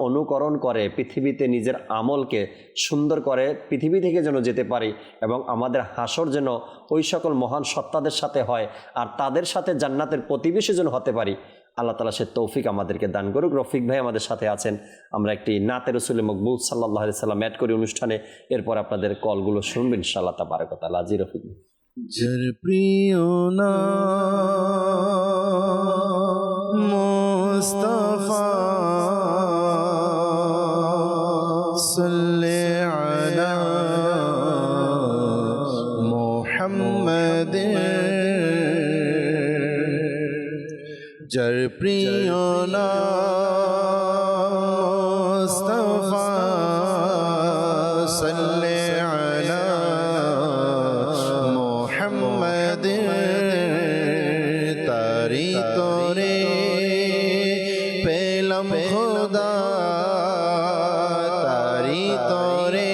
অনুকরণ করে পৃথিবীতে নিজের আমলকে সুন্দর করে পৃথিবী থেকে যেন যেতে পারি, এবং আমাদের হাসর যেন ওই সকল মহান সত্তাদের সাথে হয়, আর তাদের সাথে জান্নাতের প্রতিবেশী যেন হতে পারি। আল্লাহ তাআলা সে তৌফিক আমাদেরকে দান করুক। রফিক ভাই আমাদের সাথে আছেন, আমরা একটি নাতে রাসূল মকবুল সাল্লাল্লাহু আলাইহি সাল্লাম অ্যাড করি অনুষ্ঠানে, এরপর আপনাদের কলগুলো শুনবেন ইনশাআল্লাহ তাবারক ওয়া তাআলা। জি রফিক ভাই। যার প্রিয় নাম মুস্তাফা, صل على محمد যার প্রিয় নাম মুস্তাফা সাল্লি আলা মুহাম্মাদ তারি তোরে পেলাম খোদা তারি তোরে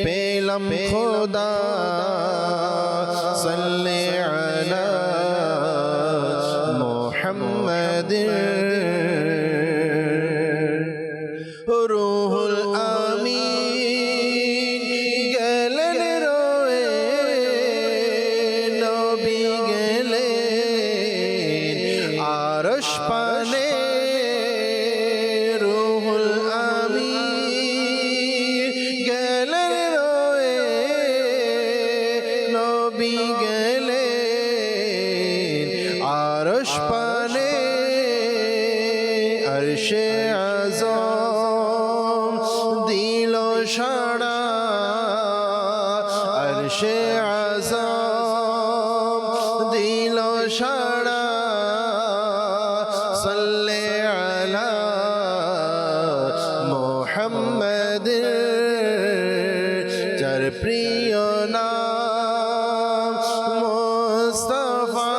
পেলাম খোদা সাল্লি আলা محمد روح الأمين গেলেন রয়ে নবী গেলেন আরশ পানে রুহুল আমিন গেলেন রয়ে নবী গেলেন আরশ পানে আরশে আযম দিল সাড়া আরশে আযম দিল সাড়া সাল্লি আলা মুহাম্মাদ যার প্রিয় নাম মুস্তাফা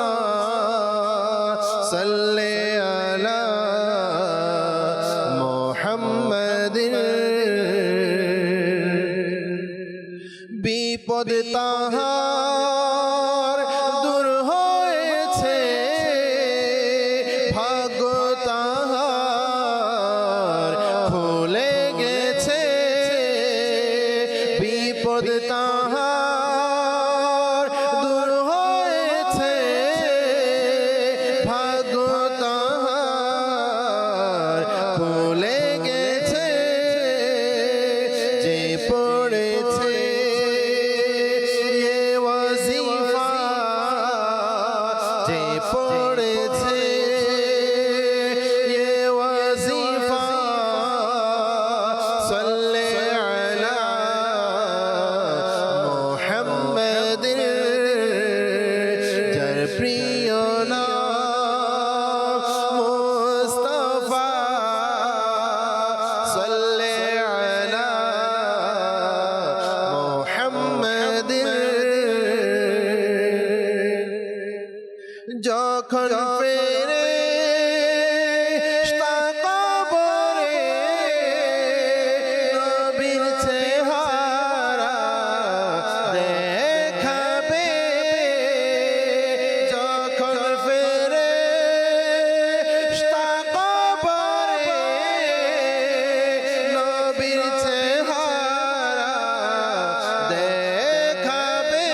সাল্লি আলা মুহাম্মাদ বিপদ তাহার দূর হয়েছে ভাগ্য তাহার খুলে গেছে বিপদ তাহার দূর হয়েছে ভাগ্য তাহার খুলে গেছে যে পড়েছে ये वजीफा যে পড়েছে ये वजीफा सल्ले अला मुहम्मद যার প্রিয় নাম মুস্তাফা सल्ले अला মুহাম্মদ যখন ফেরেশতা কবরে নবীর চেহারা দেখাবে যখন ফেরেশতা কবরে নবীর চেহারা দেখাবে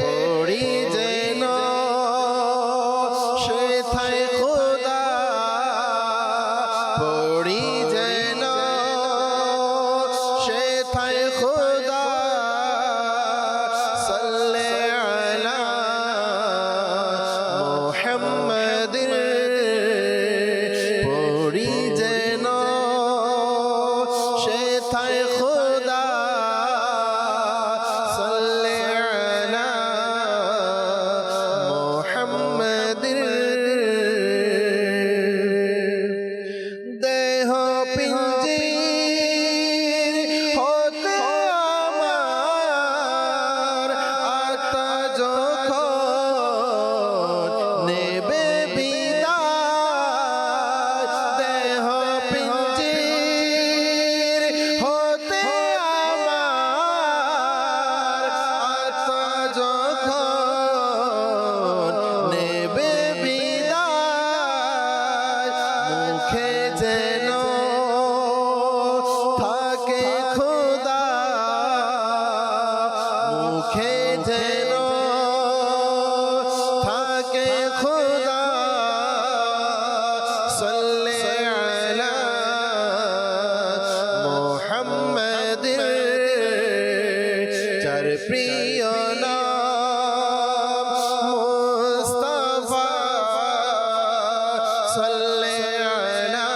পড়ি যেন সেথায় খোদা পড়ি যেন সেথায় খোদা সাল্লি আলা মুহাম্মাদ পড়ি যেন সেথায় খোদা সাল্লি আলা মুহাম্মাদ দেহ পিঞ্জির হতে আমার আত্মা যখন নেবে বিদায় দেহ পিঞ্জির হতে আমার আত্মা যখন নেবে বিদায় মুখে যেন থাকে খোদা মুখে যেন থাকে খোদা সাল্লি আলা মুহাম্মাদ যার প্রিয় নাম মুস্তাফা সাল্লি আলা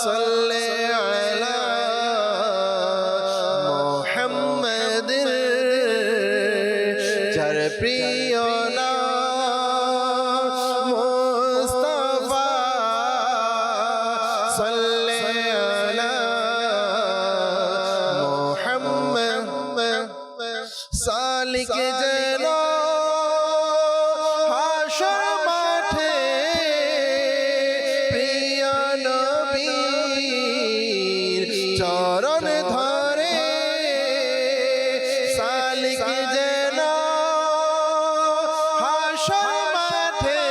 সাল্লি আলা মুহাম্মাদিন যার প্রিয় নাম মুস্তাফা সাল্লি আলা মুহাম্মাদ সালিক যেন হাসর মাঠে প্রিয় নবীর চরণ ধরে সালিক যেন হাসর মাঠে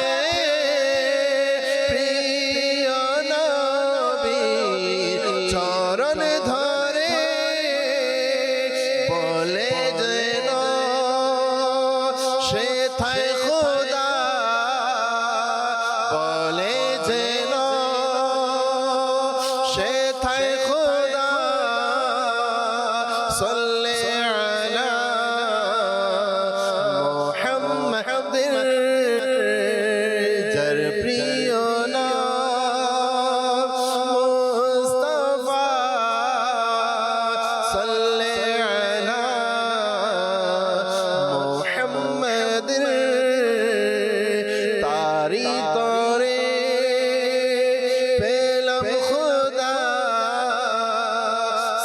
প্রিয় নবীর চরণ ধরে বলে যেন সে থায় খোদা বলে যেন সে থায় খোদা সাল্লি আলা মুহাম্মাদিন যার প্রিয় নাম মুস্তাফা সাল্লি আলা মুহাম্মাদিন তারি তরে পেলাম খোদা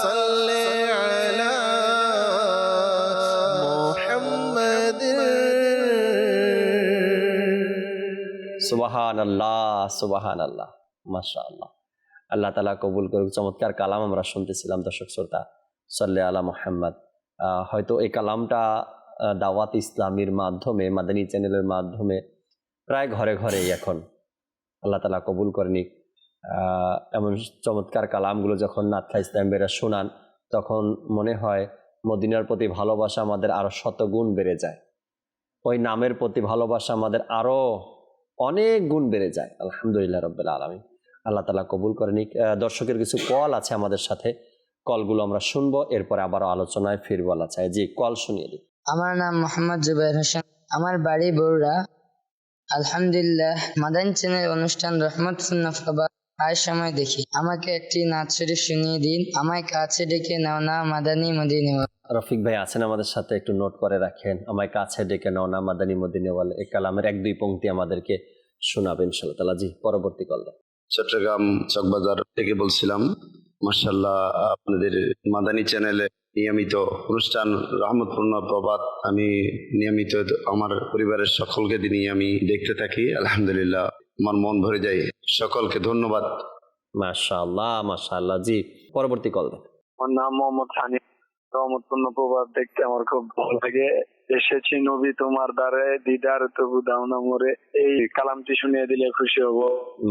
সাল্লি আলা মুহাম্মাদিন। সুবহানাল্লাহ, সুবহানাল্লাহ, মাশাআল্লাহ। আল্লাহ তাআলা কবুল করুক। চমৎকার কালাম আমরা শুনতেছিলাম দর্শক শ্রোতা। সাল্লি আলা মুহাম্মদ। হয়তো এই কালামটা দাওয়াত ইসলামীর মাধ্যমে, মাদানী চ্যানেলের মাধ্যমে প্রায় ঘরে ঘরেই এখন। আল্লাহ তাআলা কবুল করেনি। এমন চমৎকার কালামগুলো যখন নাতখা ইসলামীরা শোনান, তখন মনে হয় মদিনার প্রতি ভালোবাসা আমাদের আরো শতগুণ বেড়ে যায়। ওই নামের প্রতি ভালোবাসা আমাদের আরো অনেক গুণ বেড়ে যায়। আলহামদুলিল্লাহ রাব্বিল আলামিন। আল্লাহ তাআলা কবুল করেনি। দর্শকের কিছু কল আছে আমাদের সাথে, কলগুলো আমরা শুনবো, এরপরে আবারও আলোচনায় ফিরবো। আল্লাহ চাই। জি, কল শুনিয়ে দিই। আমার নাম মোহাম্মদ জুবাইর হোসেন, আমার বাড়ি বগুড়া। আলহামদুলিল্লাহ, মাদানী চ্যানেল অনুষ্ঠান রহমত সুন্নাহ প্রবাদ প্রায় সময় দেখি। আমাকে একটি নাচ শরীফ শুনিয়ে দিন। আমায় কাছে ডেকে নাও না মাদানী মদিনাওয়ালা। রফিক ভাই আছেন আমাদের সাথে, একটু নোট করে রাখেন। আমায় কাছে ডেকে নাও না মাদানী মদিনাওয়ালা। এই কালামের 1-2 পংক্তি আমাদেরকে শোনাবেন ইনশাআল্লাহ তাআলা। জি, পরবর্তী কল দেন। চট্টগ্রাম চকবাজার থেকে বলছিলাম। মাশাআল্লাহ, আপনাদের মাদানী চ্যানেলে নিয়মিত অনুষ্ঠান রহমতপূর্ণ প্রবাদ আমি নিয়মিত আমার পরিবারের সকলকে নিয়ে আমি দেখতে থাকি। আলহামদুলিল্লাহ, আমার মন ভরে যায়। সকলকে ধন্যবাদ। মাশাআল্লাহ, মাশাআল্লাহ। জি, পরবর্তী কল দেন। আমার নাম মোহাম্মদ হানিফ। রহমতপূর্ণ প্রবাদ দেখতে আমার খুব ভালো লাগে। এসেছি নবী তোমার দ্বারে, দিদার তবু দাও না মোরে। এই কালামটি শুনিয়ে দিলে খুশি হব।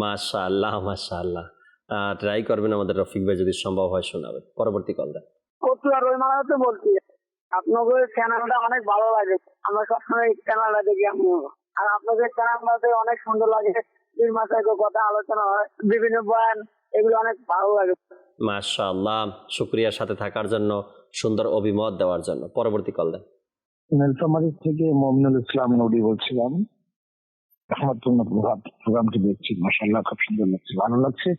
মাশাআল্লাহ, মাশাআল্লাহ। ট্রাই করবেন আমাদের রফিক ভাই, যদি সম্ভব হয় শোনাবেন। পরবর্তী কল দেন। কতুয়া রহিমানাতে বলছি, আপনাদের চ্যানেলটা অনেক ভালো লাগে। আমরা সবসময় চ্যানেলটা দেখি আর আপনাদের চ্যানেলটাতে অনেক সুন্দর লাগে। পীর মাসায়ের কথা আলোচনা হয়, বিভিন্ন বয়ান, এগুলো অনেক ভালো লাগে। মাশাআল্লাহ, শুকরিয়া সাথে থাকার জন্য, সুন্দর অভিমত দেওয়ার জন্য। পরবর্তী কল দেন। নীলফামারী থেকে মমিনুল ইসলাম নদী বলছিলাম। রহমতুল্লাহ প্রোগ্রামটি দেখছি, মাশাআল্লাহ খুব সুন্দর লাগছে, ভালো লাগছে।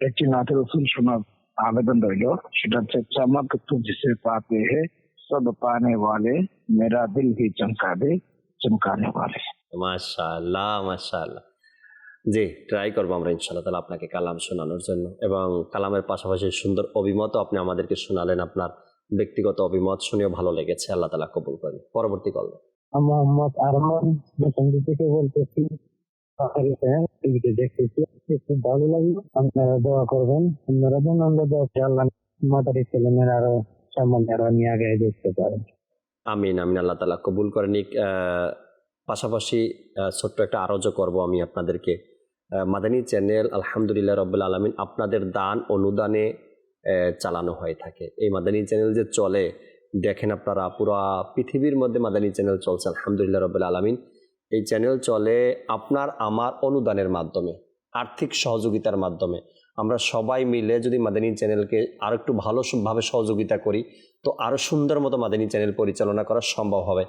একটি নাতে রসুল শোনার আবেদন রইল, সেটা হচ্ছে চমক তুঝসে পাতে হে সব পানে ওয়ালে মেরা দিল হি চমকা দে চমকানে ওয়ালে। মাশাআল্লাহ, মাশাআল্লাহ। জি, ট্রাই করবো আমরা ইনশাআল্লাহ তাআলা আপনাকে কালাম শোনানোর জন্য, এবং কালামের পাশাপাশি সুন্দর অভিমতও আপনি আমাদেরকে শোনালেন। আপনার ব্যক্তিগত অভিমত শুনেও ভালো লেগেছে। আল্লাহ তাআলা কবুল করেন। পরবর্তী কল দেন। মোহাম্মদ আরমান বেতন্দি থেকে বলতেছি, টিভিতে দেখতেছি, খুব ভালো লাগলো। আপনারা দোয়া করবেন, আপনারা যেন আমরা দোয়া করি আল্লাহ মাদানী চ্যানেলের আরো সামনে আরো নিয়ে আগে দেখতে পারেন। আমিন, আমিন। আল্লাহ তাআলা কবুল করে নিক। পাশাপাশি ছোট্ট একটা আরজও করব আমি আপনাদেরকে। মাদানী চ্যানেল আলহামদুলিল্লাহ রাব্বিল আলামিন আপনাদের দান অনুদানে চালানো হয়ে থাকে। এই মাদানী চ্যানেল যে চলে, দেখেন আপনারা, পুরা পৃথিবীর মধ্যে মাদানী চ্যানেল চলছে আলহামদুলিল্লাহ রাব্বিল আলামিন। এই চ্যানেল চলে আপনার আমার অনুদানের মাধ্যমে, আর্থিক সহযোগিতার মাধ্যমে। আমরা সবাই মিলে যদি মাদানী চ্যানেলকে আরো একটু ভালোভাবে সহযোগিতা করি, তো আরো সুন্দর মতো মাদানী চ্যানেল পরিচালনা করা সম্ভব হবে।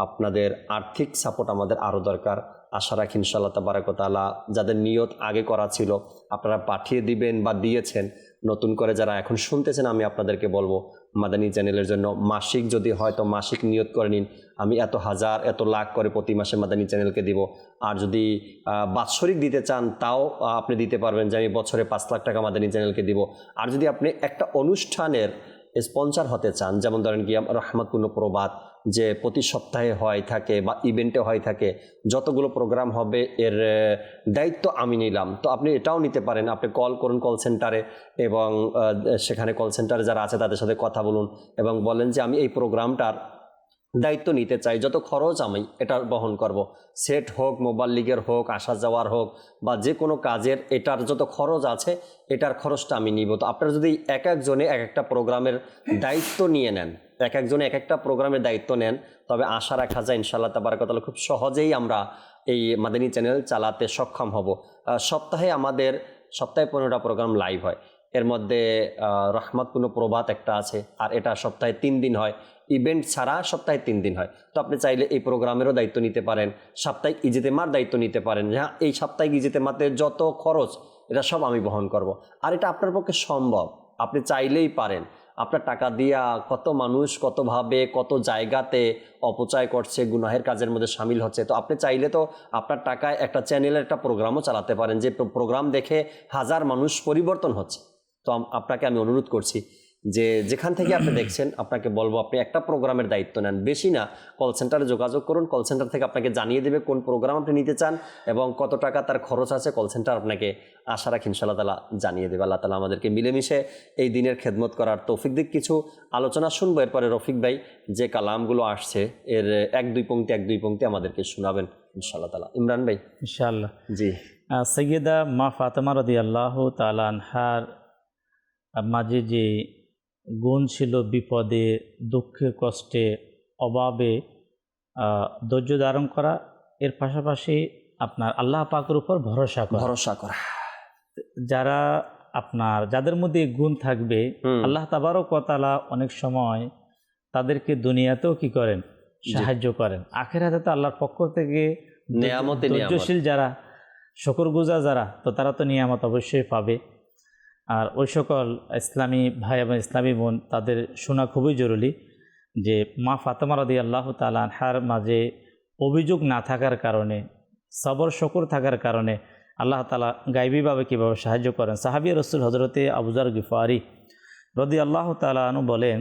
আপনাদের আর্থিক সাপোর্ট আমাদের আরও দরকার। আশা রাখি ইনশাআল্লাহ তাবারাক ওয়া তাআলা যাদের নিয়ত আগে করা ছিল আপনারা পাঠিয়ে দিবেন বা দিয়েছেন। নতুন করে যারা এখন শুনতেছেন আমি আপনাদেরকে বলবো মাদানী চ্যানেলের জন্য মাসিক যদি হয় তো মাসিক নিয়ত করে নিন, আমি এত হাজার এত লাখ করে প্রতি মাসে মাদানী চ্যানেলকে দিব। আর যদি বাৎসরিক দিতে চান তাও আপনি দিতে পারবেন, যে আমি বছরে 5 লাখ টাকা মাদানী চ্যানেলকে দিব। আর যদি আপনি একটা অনুষ্ঠানের স্পন্সর হতে চান, যেমন ধরেন কি রহমতপূর্ণ প্রবাদ যে প্রতি সপ্তাহে হয় থাকে বা ইভেন্টে হয় থাকে, যতগুলো প্রোগ্রাম হবে এর দায়িত্ব আমি নিলাম, তো আপনি এটাও নিতে পারেন। আপনি কল করুন কল সেন্টারে এবং সেখানে কল সেন্টারে যারা আছে তাদের সাথে কথা বলুন এবং বলেন যে আমি এই প্রোগ্রামটার দায়িত্ব নিতে চাই, যত খরচ আমি এটা বহন করব। সেট হোক, মোবাইল লিগের হোক, আসা যাওয়ার হোক বা যে কোনো কাজের এটার যত খরচ আছে এটার খরচটা আমি নিব। তো আপনারা যদি এক একজনে এক একটা প্রোগ্রামের দায়িত্ব নিয়ে নেন, এক একজনে এক একটা প্রোগ্রামের দায়িত্ব নেন, তবে আশা রাখা যায় ইনশাআল্লাহ তাবারাক ওয়া তাআলা খুব সহজেই আমরা এই মাদানী চ্যানেল চালাতে সক্ষম হব। সপ্তাহে 15টা প্রোগ্রাম লাইভ হয়, এর মধ্যে রহমতপূর্ণ প্রভাত একটা আছে, আর এটা সপ্তাহে 3 দিন হয়। ইভেন্ট ছাড়া সপ্তাহে 3 দিন হয়। তো আপনি চাইলে এই প্রোগ্রামেরও দায়িত্ব নিতে পারেন, সাপ্তাহিক ইজতেমার দায়িত্ব নিতে পারেন। হ্যাঁ, এই সাপ্তাহিক ইজতেমাতে যত খরচ এটা সব আমি বহন করব। আর এটা আপনার পক্ষে সম্ভব, আপনি চাইলেই পারেন। আপনার টাকা দিয়া কত মানুষ কতভাবে কত জায়গাতে অপচয় করছে, গুনাহের কাজের মধ্যে সামিল হচ্ছে। তো আপনি চাইলে তো আপনার টাকায় একটা চ্যানেলের একটা প্রোগ্রামও চালাতে পারেন, যে প্রোগ্রাম দেখে হাজার মানুষ পরিবর্তন হচ্ছে। তো আপনাকে আমি অনুরোধ করছি যে যেখান থেকে আপনি দেখছেন আপনাকে বলবো আপনি একটা প্রোগ্রামের দায়িত্ব নেন, বেশি না। কল সেন্টারে যোগাযোগ করুন, কল সেন্টার থেকে আপনাকে জানিয়ে দেবে কোন প্রোগ্রাম আপনি নিতে চান এবং কত টাকা তার খরচ আছে। কল সেন্টার আপনাকে আশা রাখি ইনশাআল্লাহ তাআলা জানিয়ে দেবে। আল্লাহ তাআলা আমাদেরকে মিলেমিশে এই দিনের খেদমত করার তৌফিক দিক। কিছু আলোচনা শুনবো, এরপরে রফিক ভাই যে কালামগুলো আসছে এর 1-2 পংক্তি আমাদেরকে শোনাবেন ইনশাআল্লাহ তাআলা। ইমরান ভাই ইনশাআল্লাহ। জি। সৈয়দা মা ফাতেমা রাদিয়াল্লাহু তাআলা আনহার মাঝে যে গুণ ছিল বিপদে, দুঃখে, কষ্টে, অভাবে ধৈর্য ধারণ করা, এর পাশাপাশি আপনার আল্লাহ পাকের উপর ভরসা করা। যাদের মধ্যে গুণ থাকবে আল্লাহ তাবারক ওয়া তাআলা অনেক সময় তাদেরকে দুনিয়াতেও কি করেন, সাহায্য করেন। আখিরাতে তো আল্লাহর পক্ষ থেকে ধৈর্যশীল যারা, শুকরগুজার যারা, তো তারা তো নিয়ামত অবশ্যই পাবে। আর ওই সকল ইসলামী ভাই এবং ইসলামী বোন তাদের শোনা খুবই জরুরি যে মা ফাতেমা রাদিয়াল্লাহু তাআলা আনহার মাঝে অভিযোগ না থাকার কারণে, সবর শুকর থাকার কারণে আল্লাহ তাআলা গায়বীভাবে কীভাবে সাহায্য করেন। সাহাবী রাসূল হযরতে আবু যর গিফারি রাদিয়াল্লাহু তাআলা আনহু বলেন,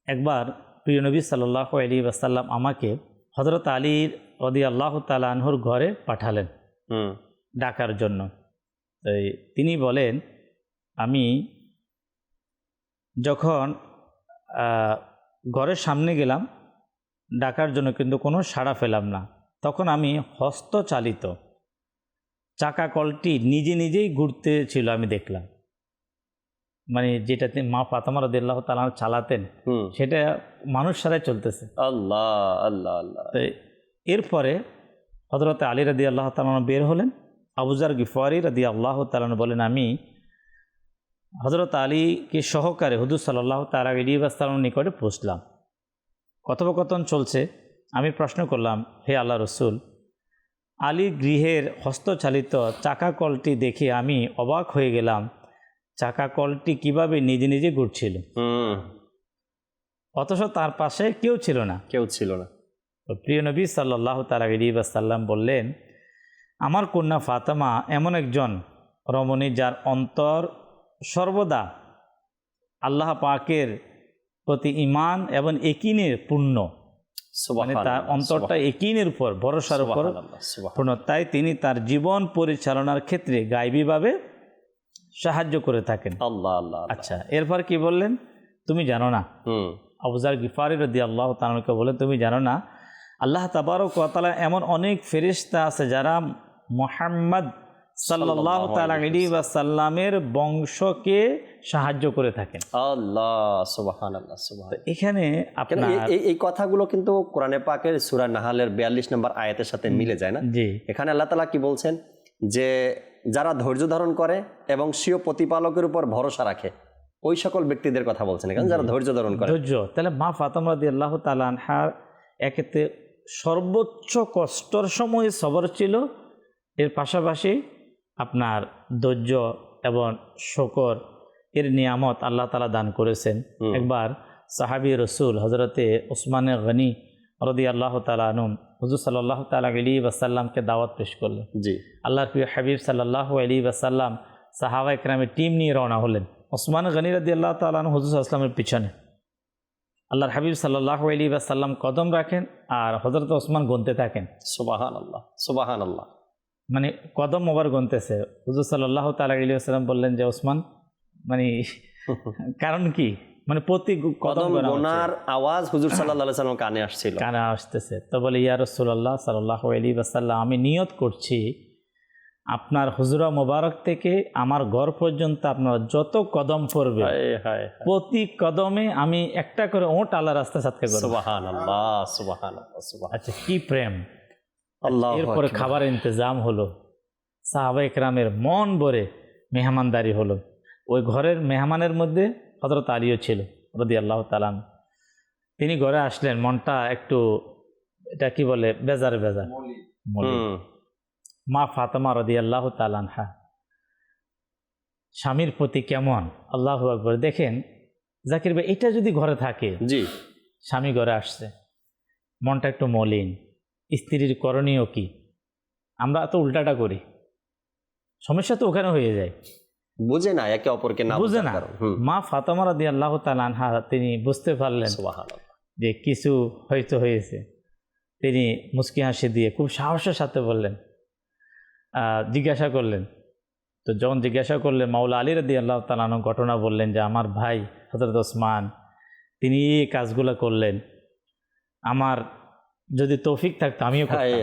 একবার প্রিয় নবী সাল্লাল্লাহু আলাইহি ওয়াসাল্লাম আমাকে হযরত আলী রাদিয়াল্লাহু তাআলা আনহুর ঘরে পাঠালেন ডাকার জন্য। তিনি বলেন, আমি যখন ঘরের সামনে গেলাম ডাকার জন্য, কিন্তু কোনো সাড়া পেলাম না। তখন আমি হস্তচালিত চাকা কলটি নিজেই ঘুরতে ছিল, আমি দেখলাম। মানে যেটাতে মা ফাতেমা রাদিয়াল্লাহু তাআলা চালাতেন সেটা মানুষ ছাড়াই চলতেছে। আল্লাহ আল্লাহ আল্লাহ। এরপরে হযরত আলী রাদিয়াল্লাহু তাআলা বের হলেন। আবু যর গিফারি রাদিয়াল্লাহু তাআলা বলেন, আমি হযরত আলীকে সহকারে হুজুর সাল্লাল্লাহু তাআলা আলাইহি ওয়াসাল্লামের নিকটে পৌঁছলাম। কথোপকথন চলছে। আমি প্রশ্ন করলাম, হে আল্লাহ রসুল, আলী গৃহের হস্তচালিত চাকা কলটি দেখে আমি অবাক হয়ে গেলাম। চাকা কলটি কিভাবে নিজে ঘুরছিল, অথচ তার পাশে কেউ ছিল না। প্রিয় নবী সাল্লাল্লাহু তাআলা আলাইহি ওয়াসাল্লাম বললেন, আমার কন্যা ফাতেমা এমন একজন রমণী যার অন্তর সর্বদা আল্লাহ পাকের প্রতি ঈমান এবং ইয়াকিনের পূর্ণ, মানে তার অন্তরটা ইয়াকিনের উপর, ভরসার উপর পূর্ণ। তাই তিনি তার জীবন পরিচালনার ক্ষেত্রে গায়বীভাবে সাহায্য করে থাকেন। আচ্ছা, এরপর কি বললেন, তুমি জানো না? আবু যর গিফারি রাদিয়াল্লাহু তাআলাকে বলেন, তুমি জানো না আল্লাহ তাবারক ওয়া তাআলা এমন অনেক ফেরেশতা আছে যারা মুহাম্মদ সাল্লাল্লাহু তাআলা আলাইহি ওয়াসাল্লামের বংশকে সাহায্য করে থাকেন। আল্লাহ সুবহানাল্লাহ সুবহানাল্লাহ। এখানে আপনার এই কথাগুলো কিন্তু কোরআনে পাকের সূরা নাহালের 42 নম্বর আয়াতের সাথে মিলে যায় না? জি। এখানে আল্লাহ তাআলা কি বলছেন, যে যারা ধৈর্য ধারণ করে এবং স্বীয় প্রতিপালকের উপর ভরসা রাখে, ওই সকল ব্যক্তিদের কথা বলছেন এখানে, যারা ধৈর্য ধারণ করে। ধৈর্য, তাহলে মা ফাতেমা রাদিয়াল্লাহু তাআলা আনহার একেতে সর্বোচ্চ কষ্টর সময় সবর ছিল, এর পাশাপাশি আপনার ধৈর্য এবং শকর এর নিয়ামত আল্লাহ তাআলা দান করেছেন। একবার সাহাবী রসুল হজরতে ওসমান গনি রাদিয়াল্লাহু তাআলা আনহু হুজুর সাল্লাল্লাহু তাআলা আলাইহি ওয়াসাল্লামকে দাওয়াত পেশ করলেন। জি, আল্লাহর প্রিয় হাবিব সাল্লাল্লাহু আলাইহি ওয়াসাল্লাম সাহাবা একরামের টিম নিয়ে রওনা হলেন। ওসমান গনি রাদিয়াল্লাহু তাআলা আনহু হুজুর সাল্লাল্লাহু আলাইহি ওয়াসাল্লামের পিছনে, আল্লাহর হাবিব সাল্লাল্লাহু আলাইহি ওয়াসাল্লাম কদম রাখেন আর হযরত ওসমান গুনতে থাকেন। সুবহানাল্লাহ, সুবহানাল্লাহ। মানে কদম ওভার গুনতেছে। হুজুর সাল্লাল্লাহু তাআলা আলাইহি ওয়াসাল্লাম বললেন যে ওসমান, মানে কারণ কি, মানে প্রতি কদম গোনার আওয়াজ হুজুর সাল্লাল্লাহু আলাইহি ওয়াসাল্লাম কানে আসছিল, কানে আসতেছে। তো বলে, ইয়া রাসূলুল্লাহ সাল্লাল্লাহু আলাইহি ওয়াসাল্লাম, আমি নিয়ত করছি আপনার হুজরা মোবারক থেকে আমার ঘর পর্যন্ত আপনার যত কদম পড়বে প্রতি কদমে আমি একটা করে ওট আল্লাহ রাস্তা সাথে করব। সুবহানাল্লাহ, সুবহানাল্লাহ, সুবহানাল্লাহ। আচ্ছা, কি প্রেম! আল্লাহু এরপরে আকবার। খাবার ইন্তজাম হলো, সাহাবা একরামের মন ভরে মেহমানদারি হলো। ওই ঘরের মেহমানের মধ্যে হযরত আলীও ছিল রাদিয়াল্লাহু তাআলা। তিনি ঘরে আসলেন, মনটা একটু, এটা কি বলে, বেজার বেজার। মা ফাতেমা রাদিয়াল্লাহু তাআলা আনহা স্বামীর প্রতি কেমন! আল্লাহু আকবার। দেখেন জাকির ভাই, এটা যদি ঘরে থাকে, জি, স্বামী ঘরে আসছে, মনটা একটু মলিন, স্ত্রীর করণীয় কি? আমরা তো উল্টাটা করি, সমস্যা তো ওখানে হয়ে যায়। বুঝে না, একে অপরকে না বুঝে না। মা ফাতেমা রাদিয়াল্লাহু তাআলা আনহা তিনি বুঝতে পারলেন যে কিছু হয়তো হয়েছে। তিনি মুচকি হাসি দিয়ে খুব সাহসের সাথে বললেন, জিজ্ঞাসা করলেন। তো যখন জিজ্ঞাসা করলেন, মাওলা আলী রাদিয়াল্লাহু তাআলা আনহু ঘটনা বললেন যে আমার ভাই হযরত ওসমান তিনি এই কাজগুলো করলেন, আমার যদি তৌফিক থাকতো আমিও করতাম।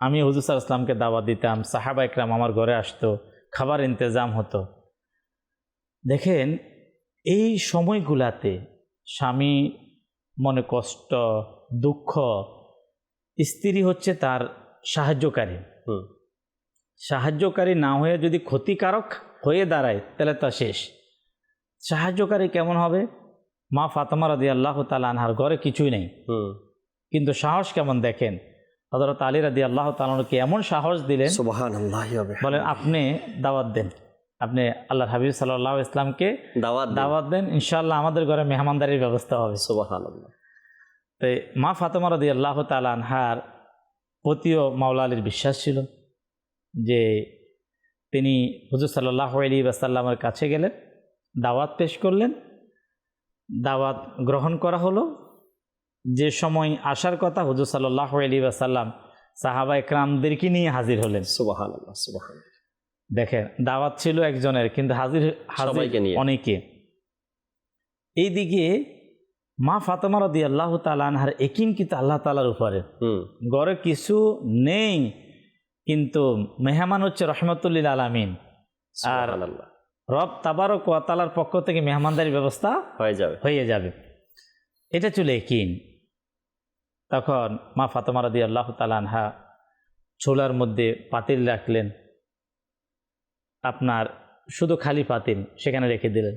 আমি হুজুর সাল্লাল্লাহু আলাইহি ওয়াসাল্লামকে দাওয়াত দিতাম, সাহাবা একরাম আমার ঘরে আসতো, খাবার ইন্তজাম হতো। দেখেন এই সময়গুলাতে স্বামী মনে কষ্ট, দুঃখ, স্ত্রী হচ্ছে তার সাহায্যকারী। সাহায্যকারী না হয়ে যদি ক্ষতিকারক হয়ে দাঁড়ায় তাহলে তা শেষ। সাহায্যকারী কেমন হবে? মা ফাতেমা রাদিয়াল্লাহু তাআলা আনহার ঘরে কিছুই নেই, কিন্তু সাহস কেমন দেখেন। হযরত আলী রাদিয়াল্লাহু তাআলা আনহুকে এমন সাহস দিলেন, সুবহানাল্লাহ, বলেন আপনি দাওয়াত দেন, আপনি আল্লাহর হাবিব সাল্লাল্লাহু আলাইহি ওয়াসাল্লামকে দাওয়াত দেন, ইনশাআল্লাহ আমাদের ঘরে মেহমানদারির ব্যবস্থা হবে। সুবহানাল্লাহ। তো মা ফাতেমা রাদিয়াল্লাহু তাআলা আনহার প্রতিও মাওলা আলীর বিশ্বাস ছিল যে তিনি হুজুর সাল্লাল্লাহু আলাইহি ওয়াসাল্লামের কাছে গেলেন, দাওয়াত পেশ করলেন, দাওয়াত গ্রহণ করা হলো। যে সময় আসার কথা হুজুর সাল্লাল্লাহু আলাইহি ওয়াসাল্লাম সাহাবা একরামদেরকে নিয়ে হাজির হলেন। সুবহানাল্লাহ, সুবহানাল্লাহ। দেখেন দাওয়াত ছিল একজনের, কিন্তু হাজির অনেকে। এইদিকে মা ফাতেমা রাদিয়াল্লাহু তাআলা আনহার ইয়াকিন কিন্তু আল্লাহ তাআলার উপরে। ঘরে কিছু নেই, কিন্তু মেহমান হচ্ছে রহমতুল লিল আলামিন, আর রব তাবারক ওয়া তাআলার পক্ষ থেকে মেহমানদারির ব্যবস্থা হয়ে যাবে, এটা ছিল ইয়াকিন। তখন মা ফাতেমা রাদিয়াল্লাহু তাআলা আনহা চুলার মধ্যে পাতিল রাখলেন, আপনার শুধু খালি পাতিল সেখানে রেখে দিলেন।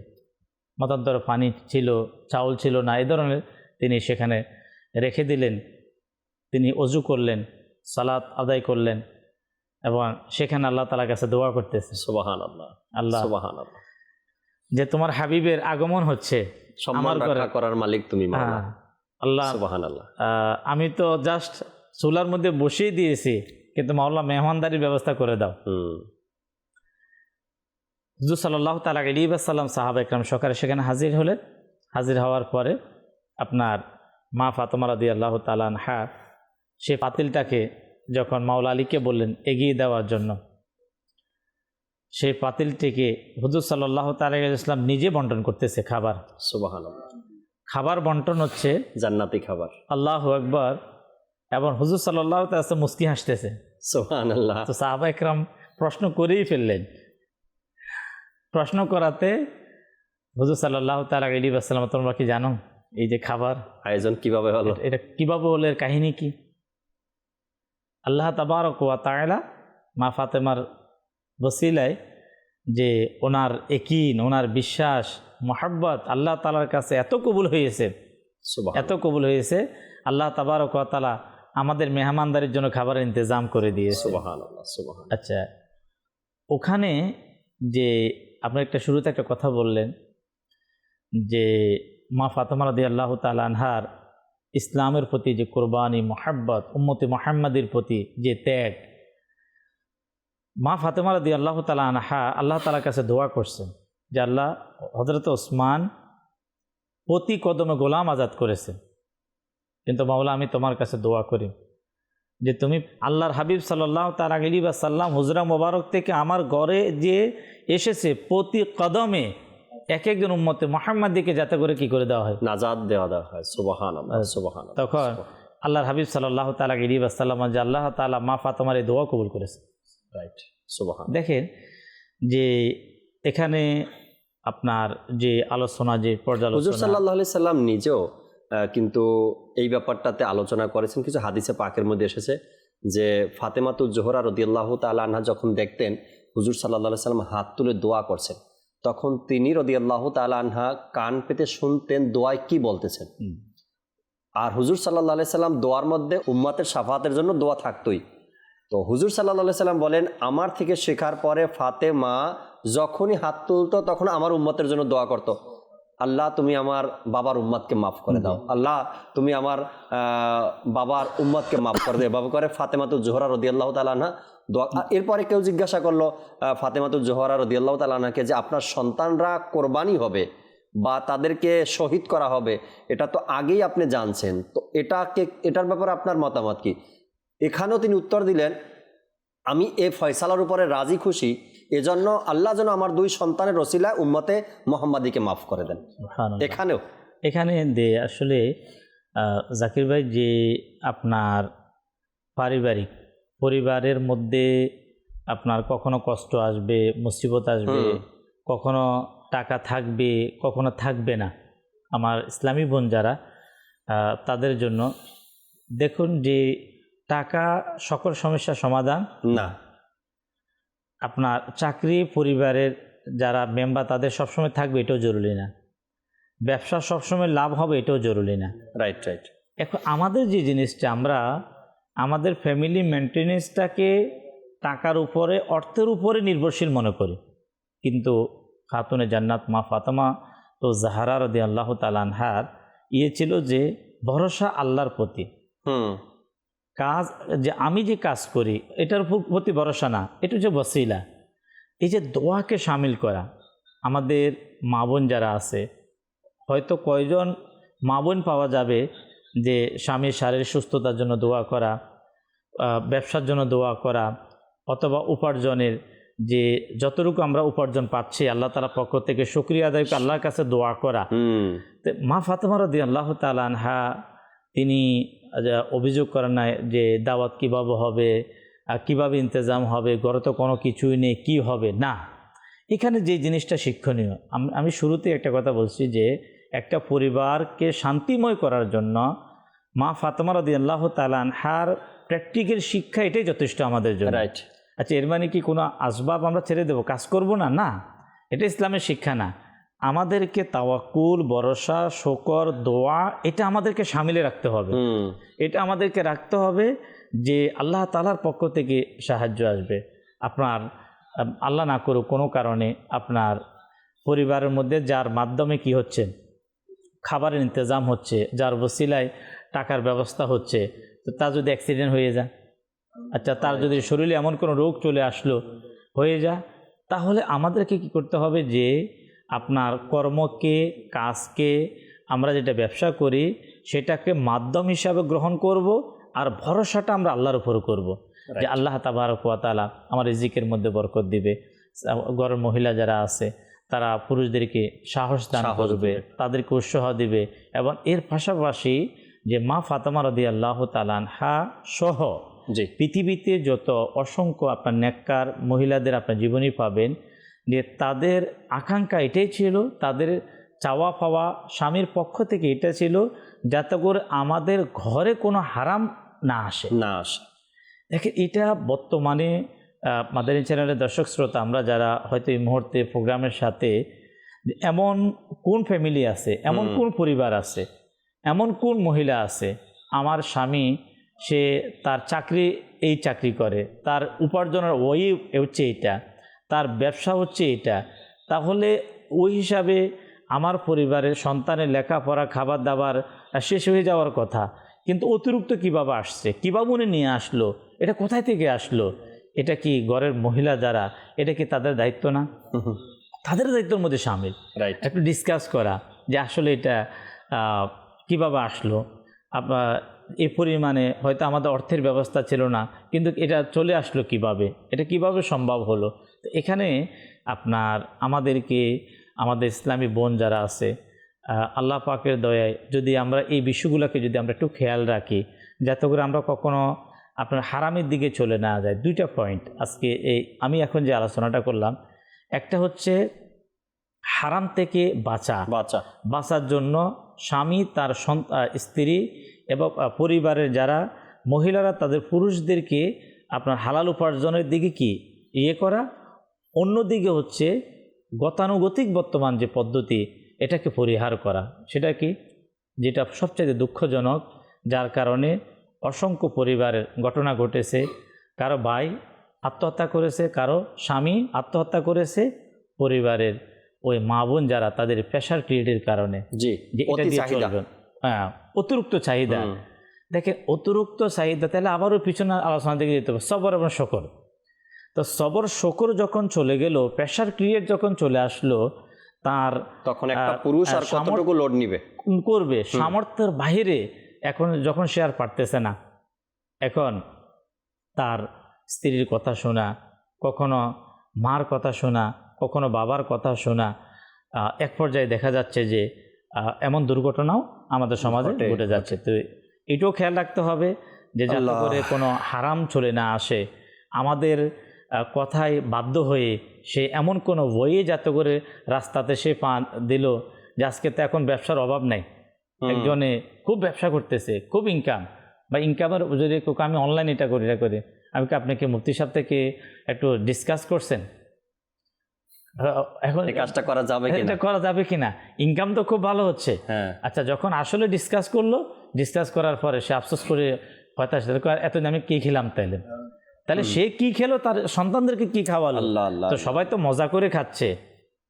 মতান্তর পানি ছিল, চাউল ছিল না, এই ধরনের তিনি সেখানে রেখে দিলেন। তিনি অজু করলেন, সালাত আদায় করলেন এবং সেখানে আল্লাহ তাআলার কাছে দোয়া করতেছেন, সুবহানাল্লাহ, আল্লাহ সুবহানাল্লাহ, যে তোমার হাবিবের আগমন হচ্ছে, আমার রক্ষা করার মালিক তুমি মাওলা। আল্লাহ সুবহানাল্লাহ। আমি তো জাস্ট চুলার মধ্যে বসিয়ে দিয়েছি, কিন্তু মাওলা মেহমানদারির ব্যবস্থা করে দাও। হুজুর সাল্লাল্লাহু তাআলা আলাইহি ওয়াসাল্লাম সাহাবা একরাম সকালে সেখানে হাজির হলেন। হাজির হওয়ার পরে আপনার মা ফাতেমা রাদিয়াল্লাহু তাআলা আনহা সেই পাতিলটাকে যখন মাওলা আলীকে বললেন এগিয়ে দেওয়ার জন্য, সেই পাতিলটিকে হুজুর সাল্লাল্লাহু তাআলা আলাইহি ওয়াসাল্লাম নিজে বন্টন করতেছে খাবার। সুবহানাল্লাহ। খাবার বন্টন হচ্ছে জান্নাতি খাবার। আল্লাহু আকবার। এবং হুজুর সাল্লাল্লাহু তাআলা আলাইহি মুস্কি হাসতেছে। সুবহানাল্লাহ। তো সাহাবা একরাম প্রশ্ন করেই ফেললেন। প্রশ্ন করাতে হুজুর সাল্লাল্লাহু তাআলা আলাইহি ওয়াসাল্লাম, তোমরা কি জানো এই যে খাবার আয়োজন কিভাবে হলো, এটা কিভাবে হলো, এর কাহিনী কি? আল্লাহ তাবারক ওয়া তাআলা মা ফাতেমার ওসিলায় যে ওনার ইয়াকিন, ওনার বিশ্বাস, মুহাব্বত আল্লাহ তাআলার কাছে এত কবুল হয়েছে, এত কবুল হয়েছে, আল্লাহ তাবারক ওয়া তাআলা আমাদের মেহমানদারির জন্য খাবারের ইন্তজাম করে দিয়েছে। সুবহানাল্লাহ, সুবহানাল্লাহ। আচ্ছা, ওখানে যে আপনি একটা শুরুতে একটা কথা বললেন যে মা ফাতেমা রাদিয়াল্লাহু তাআলা আনহার ইসলামের প্রতি যে কোরবানি, মোহাব্বত, উম্মতে মুহাম্মাদের প্রতি যে ত্যাগ, মা ফাতেমা রাদিয়াল্লাহু তাআলা আনহা আল্লাহ তাআলার কাছে দোয়া করছেন যে আল্লাহ, হযরত ওসমান প্রতি কদমে গোলাম আজাদ করেছেন, কিন্তু মাওলা আমি তোমার কাছে দোয়া করি যে তুমি আল্লাহর হাবিব সাল্লাল্লাহু তাআলা আলাইহি ওয়াসাল্লাম হুজরা মোবারক থেকে আমার ঘরে যে এসেছে প্রতি কদমে এক একজন উম্মতে মুহাম্মাদীকে যাতে করে কি করে দেওয়া হয়, নাজাত দেওয়া হয়। সুবহানাল্লাহ, সুবহানাল্লাহ। তখন আল্লাহর হাবিব সাল্লাল্লাহু তাআলা আলাইহি ওয়াসাল্লাম যে আল্লাহ তাআলা মা ফাতেমার এই দোয়া কবুল করেছে। রাইট, সুবহানাল্লাহ। দেখেন যে এখানে আপনার যে আলোচনা, যে হুজুর পর্যালোচনা, সাল্লাল্লাহু আলাইহি সাল্লাম নিজেও কিন্তু এই ব্যাপারটাতে আলোচনা করেছেন। কিছু হাদিসে পাকের মধ্যে এসেছে যে ফাতেমাতুজ জোহরা রাদিয়াল্লাহু তাআলা আনহা যখন দেখতেন হুজুর সাল্লাল্লাহু আলাইহি সাল্লাম হাত তুলে দোয়া করছেন, তখন তিনি রাদিয়াল্লাহু তাআলা আনহা কান পেতে শুনতেন দোয়ায় কি বলতেছেন। আর হুজুর সাল্লাল্লাহু আলাইহি সাল্লাম দোয়ার মধ্যে উম্মতের শাফাতের জন্য দোয়া থাকতোই। তো হুজুর সাল্লাল্লাহু আলাইহি সাল্লাম বলেন, আমার থেকে শেখার পরে ফাতেমা যখনই হাত তুলতো তখন আমার উম্মতের জন্য দোয়া করতো, আল্লাহ তুমি আমার বাবার উম্মতকে মাফ করে দাও, আল্লাহ তুমি আমার বাবার উম্মতকে মাফ করে দাও, এভাবে করে ফাতেমাতুজ জোহরা রাদিয়াল্লাহু তাআলা আনহা দোয়া। এরপরে কেউ জিজ্ঞাসা করলো ফাতেমাতুজ জোহরা রাদিয়াল্লাহু তাআলা আনহাকে যে আপনার সন্তানরা কোরবানি হবে বা তাদেরকে শহীদ করা হবে, এটা তো আগেই আপনি জানছেন, তো এটার ব্যাপারে আপনার মতামত কি? এখানেও তিনি উত্তর দিলেন, আমি এই ফয়সালার উপরে রাজি খুশি, এজন্য আল্লাহ যেন আমার দুই সন্তানের রসিলায় উম্মতে মুহাম্মাদীকে মাফ করে দেন। এখানে আসলে জাকির ভাই, যে আপনার পরিবারের মধ্যে আপনার কখনো কষ্ট আসবে, মুসিবত আসবে, কখনো টাকা থাকবে, কখনো থাকবে না। আমার ইসলামী বোন যারা, তাদের জন্য দেখুন যে টাকা সকল সমস্যার সমাধান না। আপনার চাকরি, পরিবারের যারা মেম্বার তাদের সবসময় থাকবে এটাও জরুরি না। ব্যবসা সবসময় লাভ হবে এটাও জরুরি না। Right, right. এখন আমাদের যে জিনিসটা, আমরা আমাদের ফ্যামিলি মেনটেনেন্সটাকে টাকার উপরে, অর্থের উপরে নির্ভরশীল মনে করি, কিন্তু খাতুনে জান্নাত মা ফাতেমা তো জাহরা রাদিয়াল্লাহু তাআলা আনহার ছিল যে ভরসা আল্লাহর প্রতি। কাজ যে আমি যে কাজ করি এটার প্রতি ভরসা না, এটা হচ্ছে ওসিলা। এই যে দোয়াকে শামিল করা, আমাদের মা বোন যারা আছে, হয়তো কয়জন মা বোন পাওয়া যাবে যে স্বামীর শারীরিক সুস্থতার জন্য দোয়া করা, ব্যবসার জন্য দোয়া করা, অথবা উপার্জনের যে যতটুকু আমরা উপার্জন পাচ্ছি আল্লাহ তাআলার পক্ষ থেকে শুকরিয়া আদায় করে আল্লাহর কাছে দোয়া করা। তো মা ফাতেমা রাদিয়াল্লাহু তাআলা আনহা তিনি অভিযোগ করেন না যে দাওয়াত কিভাবে হবে, কিভাবে ইন্তজাম হবে, ঘরে তো কোনো কিছুই নেই, কি হবে না। এখানে যে জিনিসটা শিক্ষণীয়, আমি শুরুতে একটা কথা বলছি যে একটা পরিবারকে শান্তিময় করার জন্য মা ফাতেমা রাদিয়াল্লাহু তাআলা আনহার প্র্যাকটিক্যাল শিক্ষা এটাই যথেষ্ট আমাদের জন্য। রাইট। আচ্ছা, এর মানে কি কোনো আসবাব আমরা ছেড়ে দেবো, কাজ করব না? না, এটা ইসলামের শিক্ষা না। আমাদেরকে তাওয়াক্কুল, ভরসা, শুকর, দোয়া এটা আমাদেরকে শামিলে রাখতে হবে। এটা আমাদেরকে রাখতে হবে যে আল্লাহ তাআলার পক্ষ থেকে সাহায্য আসবে। আপনার আল্লাহ না করুক কোনো কারণে আপনার পরিবারের মধ্যে যার মাধ্যমে কি হচ্ছে, খাবারের ইন্তজাম হচ্ছে, যার ওসিলায় টাকার ব্যবস্থা হচ্ছে, তো তার যদি অ্যাক্সিডেন্ট হয়ে যায়, আচ্ছা তার যদি শরীরে এমন কোনো রোগ চলে আসলো, হয়ে যায়, তাহলে আমাদেরকে কি করতে হবে যে আপনার কর্মকে, কাজকে, আমরা যেটা ব্যবসা করি সেটাকে মাধ্যম হিসাবে গ্রহণ করব, আর ভরসাটা আমরা আল্লাহর উপর করব যে আল্লাহ তাবারক ওয়া তাআলা আমার রিজিকের মধ্যে বরকত দিবে। ঘরের মহিলা যারা আছে তারা পুরুষদেরকে সাহস দান করবে, তাদেরকে উৎসাহ দিবে। এবং এর পাশাপাশি যে মা ফাতেমা রাদিয়াল্লাহু তাআলা আনহা সহ পৃথিবীতে যত অসংখ্য আপনার নেককার মহিলাদের আপনার জীবনী পাবেন, যে তাদের আকাঙ্ক্ষা এটাই ছিল, তাদের চাওয়া পাওয়া স্বামীর পক্ষ থেকে এটা ছিল যাতে করে আমাদের ঘরে কোনো হারাম না আসে। দেখেন, এটা বর্তমানে মাদানী চ্যানেলের দর্শক শ্রোতা, আমরা যারা হয়তো এই মুহূর্তে প্রোগ্রামের সাথে, এমন কোন ফ্যামিলি আছে, এমন কোন পরিবার আছে, এমন কোন মহিলা আছে, আমার স্বামী সে তার চাকরি এই চাকরি করে, তার উপার্জনের ওই হচ্ছে এটা, তার ব্যবসা হচ্ছে এটা, তাহলে ওই হিসাবে আমার পরিবারের সন্তানের লেখাপড়া খাবার দাবার শেষ হয়ে যাওয়ার কথা, কিন্তু অতিরিক্ত কীভাবে আসছে, কীভাবে উনি নিয়ে আসলো, এটা কোথায় থেকে আসলো, এটা কি ঘরের মহিলা যারা, এটা কি তাদের দায়িত্ব না? তাদের দায়িত্বের মধ্যে শামিল। রাইট। একটু ডিসকাস করা যে আসলে এটা কিভাবে আসলো, এই পরিমাণে হয়তো আমাদের অর্থের ব্যবস্থা ছিল না, কিন্তু এটা চলে আসলো কিভাবে, এটা কিভাবে সম্ভব হলো। তো এখানে আপনার আমাদেরকে আমাদের ইসলামী বোন যারা আছে, আল্লাহ পাকের দয়ায় যদি আমরা এই বিষয়গুলোকে যদি আমরা একটু খেয়াল রাখি, যাতে করে আমরা কখনো আপনার হারামের দিকে চলে না যায়। দুইটা পয়েন্ট আজকে এই আমি যে আলোচনাটা করলাম, একটা হচ্ছে হারাম থেকে বাঁচার জন্য স্বামী তার স্ত্রী এবং পরিবারের যারা মহিলারা তাদের পুরুষদেরকে আপনার হালাল উপার্জনের দিকে কি করা, অন্যদিকে হচ্ছে গতানুগতিক বর্তমান যে পদ্ধতি এটাকে পরিহার করা। সেটা কি, যেটা সবচেয়ে দুঃখজনক, যার কারণে অসংখ্য পরিবারের ঘটনা ঘটেছে। কারো ভাই আত্মহত্যা করেছে, কারো স্বামী আত্মহত্যা করেছে, পরিবারের ওই মা বোন যারা তাদের প্রেশার ক্রিয়েটের কারণে। জি, এটা দিয়ে চলবে। হ্যাঁ, অতিরিক্ত চাহিদা। দেখেন অতিরিক্ত চাহিদা, তাহলে আবারও পিছনে আলোচনা দিকে যেতে হবে, সবর এবং শকর। তো সবর শকর যখন চলে গেল, প্রেশার ক্রিয়েট যখন চলে আসলো, তার তখন একটা পুরুষ আর কতটুকু লোড নিবে করবে, সামর্থ্যের বাইরে এখন যখন সে আর পারতেছে না, এখন তার স্ত্রীর কথা শোনা, কখনো মার কথা শোনা, কখনো বাবার কথা শোনা, এক পর্যায়ে দেখা যাচ্ছে যে এমন দুর্ঘটনাও আমাদের সমাজে ঘটে যাচ্ছে। তো এটাও খেয়াল রাখতে হবে যে যাতে করে কোনো হারাম চলে না আসে, আমাদের কথায় বাধ্য হয়ে সে এমন কোনো বইয়ে যাতে করে রাস্তাতে সে পা দিল যে আজকে তো এখন ব্যবসার অভাব নাই, একজনে খুব ব্যবসা করতেছে, খুব ইনকাম, বা ইনকামের যদি আমি অনলাইন এটা করি আমি কি আপনাকে মুফতি সাহেব থেকে একটু ডিসকাস করছেন এখন এই কাজটা করা যাবে কিনা, এটা করা যাবে কিনা, ইনকাম তো খুব ভালো হচ্ছে। আচ্ছা, যখন আসলে ডিসকাস করলো, ডিসকাস করার পরে সে আফসোস করে হয়তো এত আমি কি খেলাম, তাহলে সে কি খেলো, তার সন্তানদেরকে কি খাওয়ালো। তো সবাই তো মজা করে খাচ্ছে,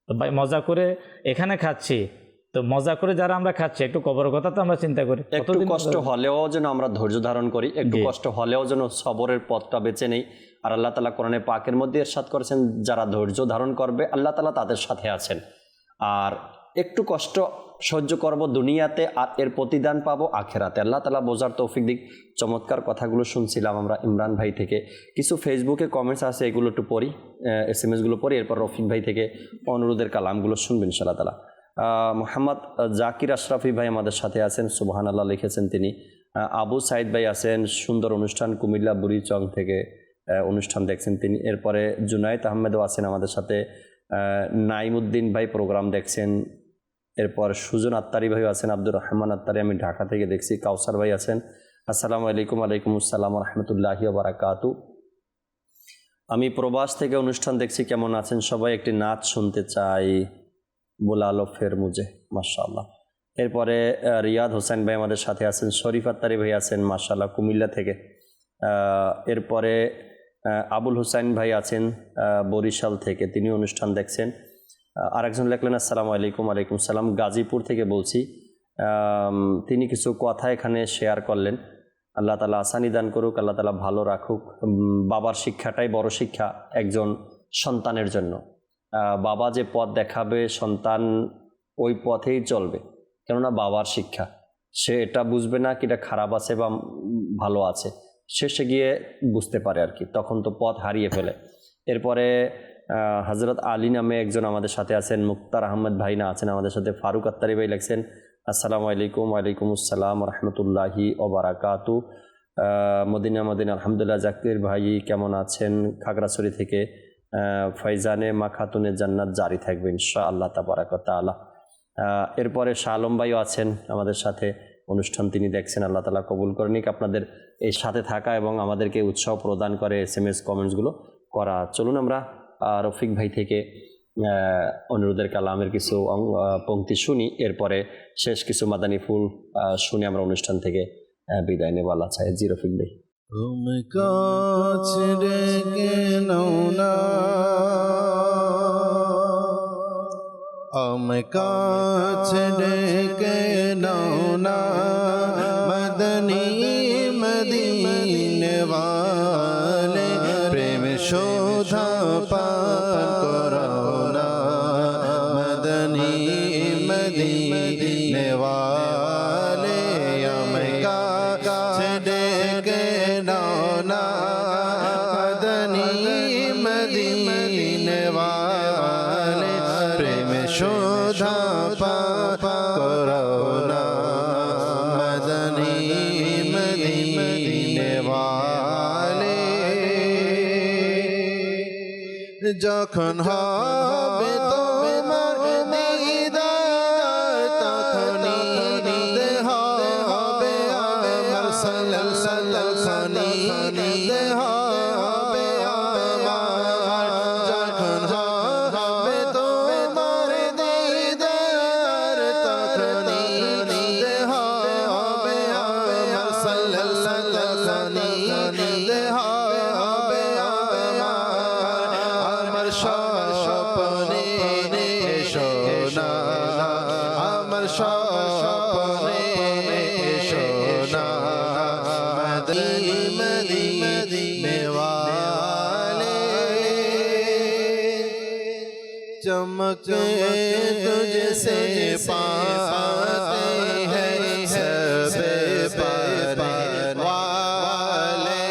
তো ভাই মজা করে এখানে খাচ্ছি, তো মজা করে যারা আমরা খাচ্ছি, একটু কবর কথা তো আমরা চিন্তা করি, একটু কষ্ট হলেও যেন আমরা ধৈর্য ধারণ করি, একটু কষ্ট হলেও যেন সবরের পথটা বেছে নেই। আর আল্লাহ তাআলা কোরআনে পাকের মধ্যে ইরশাদ করেছেন, যারা ধৈর্য ধারণ করবে আল্লাহ তাআলা তাদের সাথে আছেন। আর একটু কষ্ট সহ্য করব দুনিয়াতে, আর এর প্রতিদান পাবো আখেরাতে। আল্লাহ তাআলা বোঝার তৌফিক দিক। চমৎকার কথাগুলো শুনছিলাম আমরা ইমরান ভাই থেকে। কিছু ফেসবুকে কমেন্টস আছে, এগুলো একটু পড়ি, SMS-গুলো পড়ি, এরপর রফিক ভাই থেকে অনুরোধের কালামগুলো শুনবেন ইনশাআল্লাহ তাআলা। মোহাম্মদ জাকির আশরাফি ভাই আমাদের সাথে আছেন, সুবহানাল্লাহ লিখেছেন তিনি। আবু সাইদ ভাই আছেন, সুন্দর অনুষ্ঠান, কুমিল্লা বুড়িচং থেকে অনুষ্ঠান দেখছেন তিনি। এরপরে জুনায়েদ আহমেদও আছেন আমাদের সাথে, নাইমুদ্দিন ভাই প্রোগ্রাম দেখছেন। এরপর সুজন আত্তারি ভাই আছেন, আব্দুর রহমান আত্তারি আমি ঢাকা থেকে দেখছি। কাউসার ভাই আছেন, আসসালামু আলাইকুম। ওয়ালাইকুম আসসালাম রহমতুল্লাহি ওয়া বারাকাতু। আমি প্রবাস থেকে অনুষ্ঠান দেখছি, কেমন আছেন সবাই, একটি নাচ শুনতে চাই, বোলালো ফের মুজে, মাশাআল্লাহ। এরপরে রিয়াদ হোসেন ভাই আমাদের সাথে আছেন, শরীফ আত্তারি ভাই আছেন মাশাআল্লাহ কুমিল্লা থেকে। এরপরে আবুল হুসাইন ভাই আছেন বরিশাল থেকে, তিনি অনুষ্ঠান দেখছেন। আরেকজন লিখলেন, আসসালামু আলাইকুম। ওয়ালাইকুম সালাম, গাজীপুর থেকে বলছি। তিনি কিছু কথা এখানে শেয়ার করলেন। আল্লাহ তাআলা আসানি দান করুক, আল্লাহ তাআলা ভালো রাখুক। বাবার শিক্ষাটাই বড় শিক্ষা একজন সন্তানের জন্য। বাবা যে পথ দেখাবে, সন্তান ওই পথেই চলবে, কেননা বাবার শিক্ষা। সে এটা বুঝবে না কি এটা খারাপ আছে বা ভালো আছে, শেষে গিয়ে বুঝতে পারে আর কি, তখন তো পথ হারিয়ে ফেলে। এরপরে হজরত আলী নামে একজন আমাদের সাথে আছেন, মুক্তার আহমদ ভাই না আছেন আমাদের সাথে, ফারুক আত্তারি ভাই লিখছেন, আসসালামু আলাইকুম। ওয়ালাইকুম আসসালাম রহমতুল্লাহি ওয়া বারাকাতু। মদিনা আলহামদুলিল্লাহ। জাকির ভাই কেমন আছেন, খাগড়াছড়ি থেকে। ফয়জানে মা খাতুনের জান্নাত জারি থাকবে ইনশাআল্লাহ তাবারাকা তাআলা। এরপরে শাহ আলম ভাইও আছেন আমাদের সাথে, অনুষ্ঠান তিনি দেখছেন, আল্লাহ তাআলা কবুল করে নিক আপনাদের এই সাথে থাকা এবং আমাদেরকে উৎসাহ প্রদান করে SMS কমেন্টসগুলো করা। চলুন আমরা রফিক ভাই থেকে অনুরোধের কালামের কিছু পংক্তি শুনি, এরপরে শেষ কিছু মাদানী ফুল শুনে আমরা অনুষ্ঠান থেকে বিদায় নেব। আল্লাহ চাই জিরো ফিক দেই। তুমি কাছে ডেকে নাও না, আমি কাছে ডেকে নাও না, মদনী মদিনে वाले প্রেম শোধা পান করাও না, মদনী মদিনে वाले আমি কাছে ডেকে নাও না, মদনী মদিনে वाले প্রেম শোধা পান করাও না, মদনী মদিনে वाले যখন হবে তোমার দিদার তখনই দেহ হবে আমার সাল্লাল্লাহু দেহ হবে আমার, যখন হবে তোমার দিদার তখনই দেহ হবে আমার সাল্লাল্লাহু দেহ হবে আমার স্বপ্নে এসো না, আমার স্বপ্নে এসো না, মদিনে वाले चमके तुझसे पाते हैं सब वाले,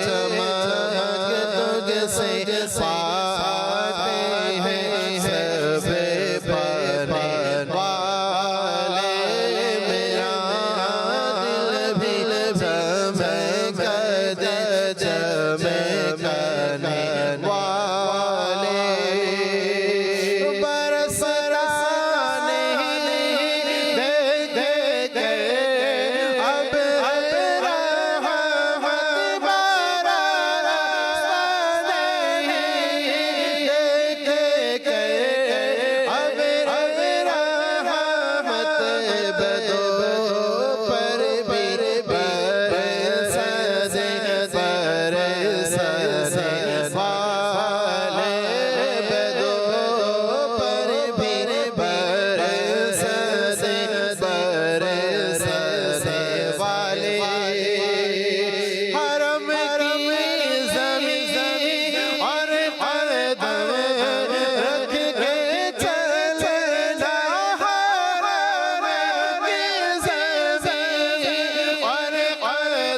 चमके तुझसे पाते हैं सब वाले, मेरा दिल भी चमकने वाले, बरसने देखे अब रहमत बरसने देखे अब रहमत बदो पर भी बरसने वाले, बदो पर भी बरसने वाले, हरम की ज़मीन और कदम रख के चलना, हरम की ज़मीन और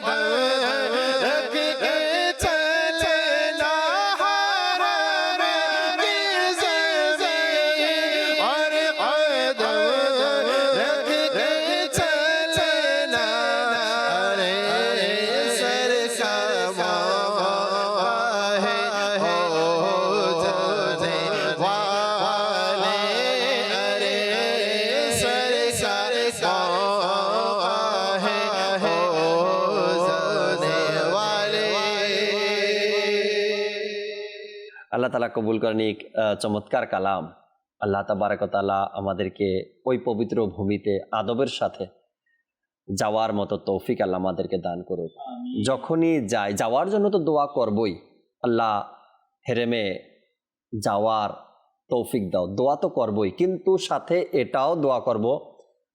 कदम रख के चलना, हरम की ज़मीन और कदम रख के चलना, अरे सर का है हो जाने वाले, अरे सर का है हो जाने वाले। আল্লাহ তাআলা কবুল করেন এই চমৎকার কালাম। আল্লাহ তাবারক ওয়া তাআলা আমাদেরকে ওই পবিত্র ভূমিতে আদবের সাথে যাওয়ার মতো তৌফিক আল্লাহ আমাদেরকে দান করুক। যখনই যাওয়ার জন্য তো দোয়া করবই, আল্লাহ হেরেমে যাওয়ার তৌফিক দাও, দোয়া তো করবই, কিন্তু সাথে এটাও দোয়া করব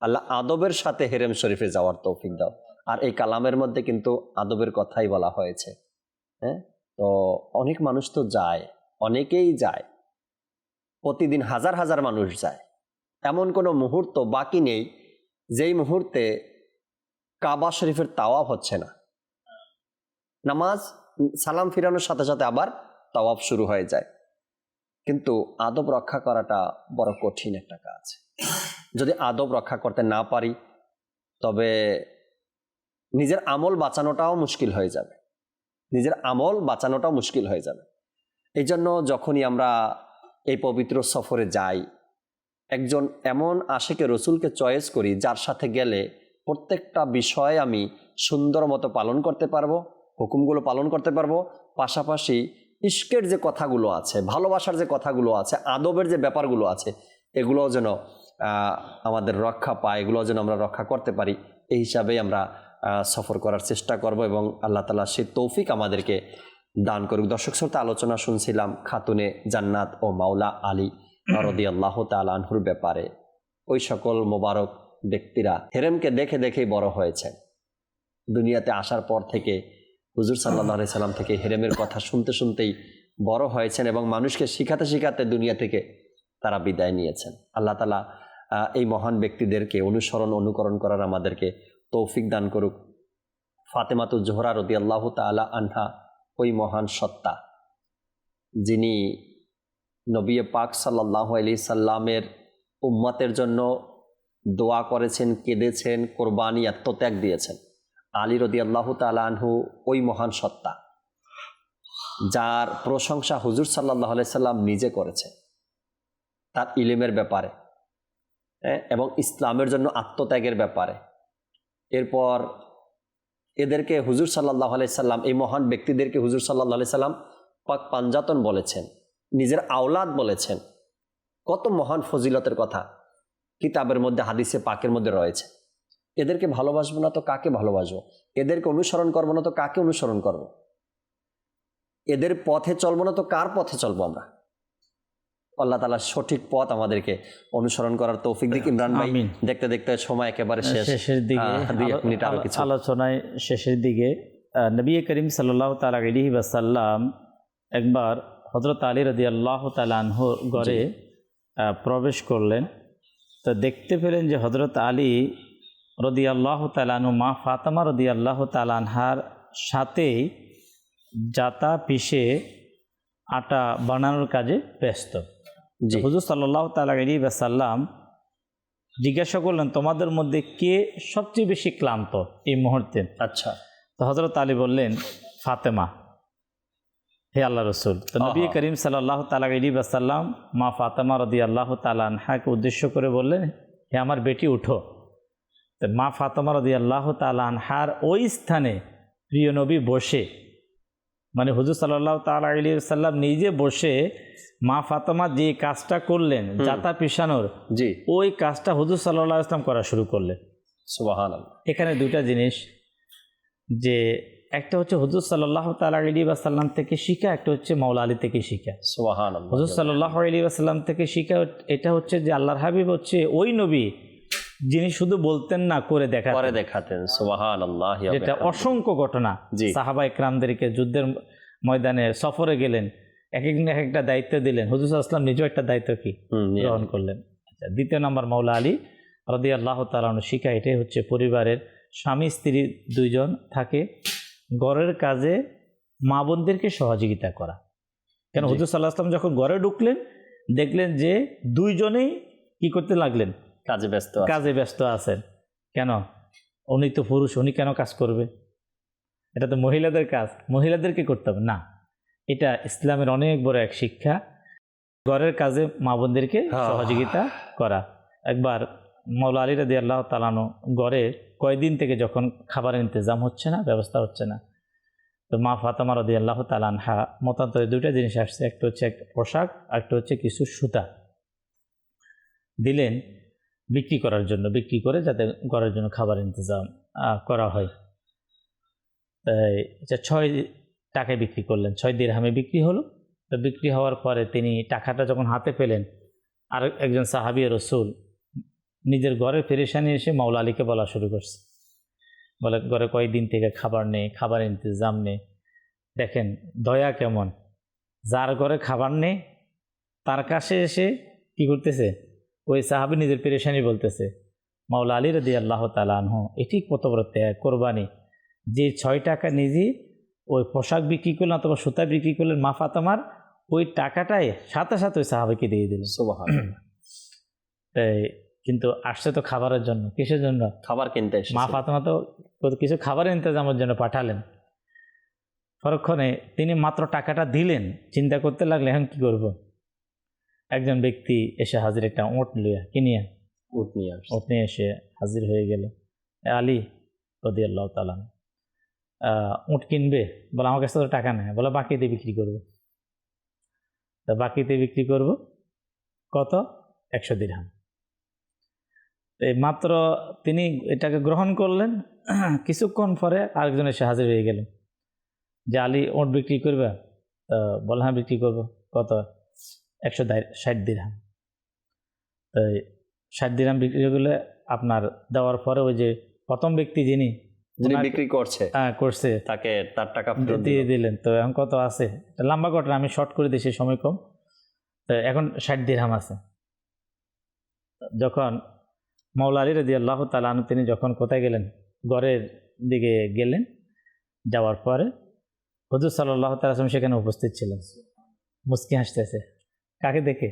আল্লাহ আদবের সাথে হেরেম শরীফে যাওয়ার তৌফিক দাও। আর এই কালামের মধ্যে কিন্তু আদবের কথাই বলা হয়েছে। হ্যাঁ, তো অনেক মানুষ তো যায়, অনেকেই যায়, প্রতিদিন হাজার হাজার মানুষ যায়। এমন কোনো মুহূর্ত বাকি নেই যেই মুহূর্তে কাবা শরীফের তাওয়াফ হচ্ছে না। নামাজ সালাম ফিরানোর সাথে সাথে আবার তাওয়াফ শুরু হয়ে যায়। কিন্তু আদব রক্ষা করাটা বড় কঠিন একটা কাজ। যদি আদব রক্ষা করতে না পারি তবে নিজের আমল বাঁচানোটাও মুশকিল হয়ে যাবে, নিজের আমল বাঁচানোটাও মুশকিল হয়ে যাবে। এই জন্য যখনই আমরা এই পবিত্র সফরে যাই, একজন এমন আশিকে রসুলকে চয়েস করি যার সাথে গেলে প্রত্যেকটা বিষয় আমি সুন্দর মতো পালন করতে পারবো, হুকুমগুলো পালন করতে পারবো, পাশাপাশি ইশকের যে কথাগুলো আছে, ভালোবাসার যে কথাগুলো আছে, আদবের যে ব্যাপারগুলো আছে, এগুলোও যেন আমাদের রক্ষা পায়, এগুলো যেন আমরা রক্ষা করতে পারি। এই হিসাবেই আমরা সফর করার চেষ্টা করব এবং আল্লাহ তাআলা সেই তৌফিক আমাদেরকে দান করুক। দর্শক শ্রোতা, আলোচনা শুনছিলাম খাতুনে জান্নাত ও মাওলা আলী রাদিয়াল্লাহু তাআলা আনহুর ব্যাপারে। ওই সকল মোবারক ব্যক্তিরা হেরেমকে দেখে দেখেই বড় হয়েছেন। দুনিয়াতে আসার পর থেকে হুজুর সাল্লাল্লাহু আলাইহি সাল্লাম থেকে হেরেমের কথা শুনতে শুনতেই বড় হয়েছেন এবং মানুষকে শিখাতে শিখাতে দুনিয়া থেকে তারা বিদায় নিয়েছেন। আল্লাহ তাআলা এই মহান ব্যক্তিদেরকে অনুকরণ করার আমাদেরকে তৌফিক দান করুক। ফাতেমাতুজ জোহরা রাদিয়াল্লাহু তাআলা আনহা ওই মহান সত্তা, যিনি নবী পাক সাল্লাল্লাহু আলাইহি সাল্লামের উম্মতের জন্য দোয়া করেছেন, কেঁদেছেন, কোরবানি, আত্মত্যাগ দিয়েছেন। আলী রাদিয়াল্লাহু তাআলা আনহু ওই মহান সত্তা যার প্রশংসা হুজুর সাল্লাল্লাহু আলাইহি সাল্লাম নিজে করেছেন তার ইলমের ব্যাপারে এবং ইসলামের জন্য আত্মত্যাগের ব্যাপারে। এরপর এদেরকে হুজুর সাল্লাল্লাহু আলাইহি সাল্লাম, এই মহান ব্যক্তিদেরকে হুজুর সাল্লাল্লাহু আলাইহি সাল্লাম পাক পাঞ্জাতন বলেছেন, নিজের আওলাদ বলেছেন। কত মহান ফজিলতের কথা কিতাবের মধ্যে, হাদিসে পাকের মধ্যে রয়েছে। এদেরকে ভালোবাসবো না তো কাকে ভালোবাসবো? এদেরকে অনুসরণ করবো না তো কাকে অনুসরণ করব? এদের পথে চলবো না তো কার পথে চলবো আমরা? আল্লাহ তাআলা সঠিক পথ আমাদেরকে অনুসরণ করার তৌফিক দিক। ইমরান ভাই, দেখতে দেখতে সময় একেবারে শেষের দিকে, আলোচনায় শেষের দিকে নবী করিম সাল্লাল্লাহু তাআলা আলাইহি ওয়াসাল্লাম একবার হযরত আলী রাদিয়াল্লাহু তাআলা আনহুর ঘরে প্রবেশ করলেন। তো দেখতে পেলেন যে হযরত আলী রাদিয়াল্লাহু তাআলা আনহু মা ফাতেমা রাদিয়াল্লাহু তাআলা আনহার সাথেই জাতা পিষে আটা বানানোর কাজে ব্যস্ত। হুজুর সাল্লাল্লাহু তাআলা আলাইহি ওয়াসাল্লাম জিজ্ঞাসা করলেন, তোমাদের মধ্যে কে সবচেয়ে বেশি ক্লান্ত এই মুহূর্তে? আচ্ছা। তো হযরত আলী বললেন, ফাতেমা। হে আল্লাহ রসুল। তো নবী করিম সাল্লাল্লাহু তাআলা আলাইহি ওয়াসাল্লাম মা ফাতেমা রাদিয়াল্লাহু তাআলা আনহাকে উদ্দেশ্য করে বললেন, হে আমার বেটি উঠো। তো মা ফাতেমা রাদিয়াল্লাহু তাআলা আনহার ওই স্থানে প্রিয় নবী বসে, মানে হুজুর সাল্লাল্লাহু তাআলা আলাইহি ওয়াসাল্লাম নিজে বসে মা ফাতেমা যে কাজটা করলেন জাতা পিষানোর, জি, ওই কাজটা হুজুর সাল্লাল্লাহু আলাইহি ওয়াসাল্লাম করা শুরু করলেন। সুবহানাল্লাহ। এখানে দুইটা জিনিস, যে একটা হচ্ছে হুজুর সাল্লাল্লাহু তাআলা আলাইহি ওয়াসাল্লাম থেকে শিখা, একটা হচ্ছে মাওলা আলী থেকে শিখা। সুবহানাল্লাহ। হুজুর সাল্লাল্লাহু আলাইহি ওয়াসাল্লাম থেকে শিখা এটা হচ্ছে যে আল্লাহর হাবিব হচ্ছে ওই নবী যিনি শুধু বলতেন না, করে দেখাতেন। সুবহানাল্লাহ। যেটা অসংখ্য ঘটনা, সাহাবা ইকরামদেরকে যুদ্ধের ময়দানে সফরে গেলেন, এক একটা দায়িত্ব দিলেন, হুজুর সাল্লাল্লাহু আলাইহি ওয়াসাল্লাম নিজেও একটা দায়িত্ব কি গ্রহণ করলেন। আচ্ছা, দ্বিতীয় নম্বর মাওলা আলী রাদিয়াল্লাহু তাআলা আনহু শিখা, এটাই হচ্ছে পরিবারের স্বামী স্ত্রী দুইজন থাকে, ঘরের কাজে মা বোনদেরকে সহযোগিতা করা। কেন হুজুর সাল্লাল্লাহু আলাইহি ওয়াসাল্লাম যখন ঘরে ঢুকলেন, দেখলেন যে দুইজনেই কি করতে লাগলেন? কাজে ব্যস্ত আছেন। কেন? উনি তো পুরুষ, উনি কেন কাজ করবে? এটা তো মহিলাদের কাজ, মহিলাদেরকে করতে হবে না। এটা ইসলামের অনেক বড় এক শিক্ষা, ঘরের কাজে মা বোনদেরকে সহযোগিতা করা। একবার মাওলা আলী রাদিয়াল্লাহু তাআলা আনহু ঘরে কয়েকদিন থেকে যখন খাবারের ইন্তজাম হচ্ছে না, ব্যবস্থা হচ্ছে না, তো মা ফাতেমা রাদিয়াল্লাহু তাআলা আনহা মতান্তরে দুইটা জিনিস আসছে, একটা হচ্ছে একটা পোশাক, একটা হচ্ছে কিছু সুতা দিলেন বিক্রি করার জন্য, বিক্রি করে যাতে ঘরের জন্য খাবার ইন্তজাম করা হয়। তাই 6 টাকায় বিক্রি করলেন, 6 দিরহামে বিক্রি হলো। তো বিক্রি হওয়ার পরে তিনি টাকাটা যখন হাতে পেলেন, আর একজন সাহাবী রাসূল নিজের ঘরে পেরেশানি এসে মাওলা আলীকে বলা শুরু করছে, বলে ঘরে কয়েকদিন থেকে খাবার নেই, খাবার ইন্তজাম নেই। দেখেন দয়া কেমন, যার ঘরে খাবার নেই তার কাছে এসে কি করতেছে, ওই সাহাবী নিজের পেরেশানি বলতেছে। মাওলা আলী রাদিয়াল্লাহু তাআলা আনহু এটি কত বড় ত্যাগ, কোরবানি, যে 6 টাকা নিজে ওই পোশাক বিক্রি করলেন অথবা সুতা বিক্রি করলেন মা ফাতেমার, ওই টাকাটাই সাথে সাথে ওই সাহাবীকে দিয়ে দিলেন। সুবহানাল্লাহ। তাই কিন্তু আসছে তো খাবারের জন্য, কিসের জন্য? খাবার কিনতে এসেছে। মা ফাতেমা তো কিছু খাবারের ইন্তজামের জন্য পাঠালেন। পরক্ষণে তিনি মাত্র টাকাটা দিলেন, চিন্তা করতে লাগলেন এখন কি করব। একজন ব্যক্তি এসে হাজির, একটা উট লিয়া, কি নিয়ে? উট নিয়ে এসে হাজির হয়ে গেল। আলী রাদিয়াল্লাহু তাআলা উট কিনবে? বলে আমার কাছে তো টাকা নেই। বলে বাকিতে বিক্রি করব। তা বাকিতে বিক্রি করব কত? 100 দিরহাম। এই মাত্র তিনি এটাকে গ্রহণ করলেন, কিছুক্ষণ পরে আরেকজন এসে হাজির হয়ে গেলেন যে আলী ওট বিক্রি করবে। তো বললাম হ্যাঁ বিক্রি করবো। কত? 160 দিরহাম। তো 60 দিরহাম বিক্রি করলে আপনার দেওয়ার পরে ওই যে প্রথম ব্যক্তি যিনি বিক্রি করছে করছে তাকে তার টাকা ফেরত দিয়ে দিলেন। তো এখন কত আছে? লম্বা ঘটনা, আমি শর্ট করে দিয়েছি, সময় কম। তো এখন 60 দিরহাম আছে। যখন মাওলা আলী রাদিয়াল্লাহু তাআলা আনহু তিনি যখন কোথায় গেলেন, ঘরের দিকে গেলেন, যাওয়ার পরে হুজুর সাল্লাল্লাহু তাআলা সেখানে উপস্থিত ছিলেন, মুস্কি হাসতেছে। কাকে দেখে?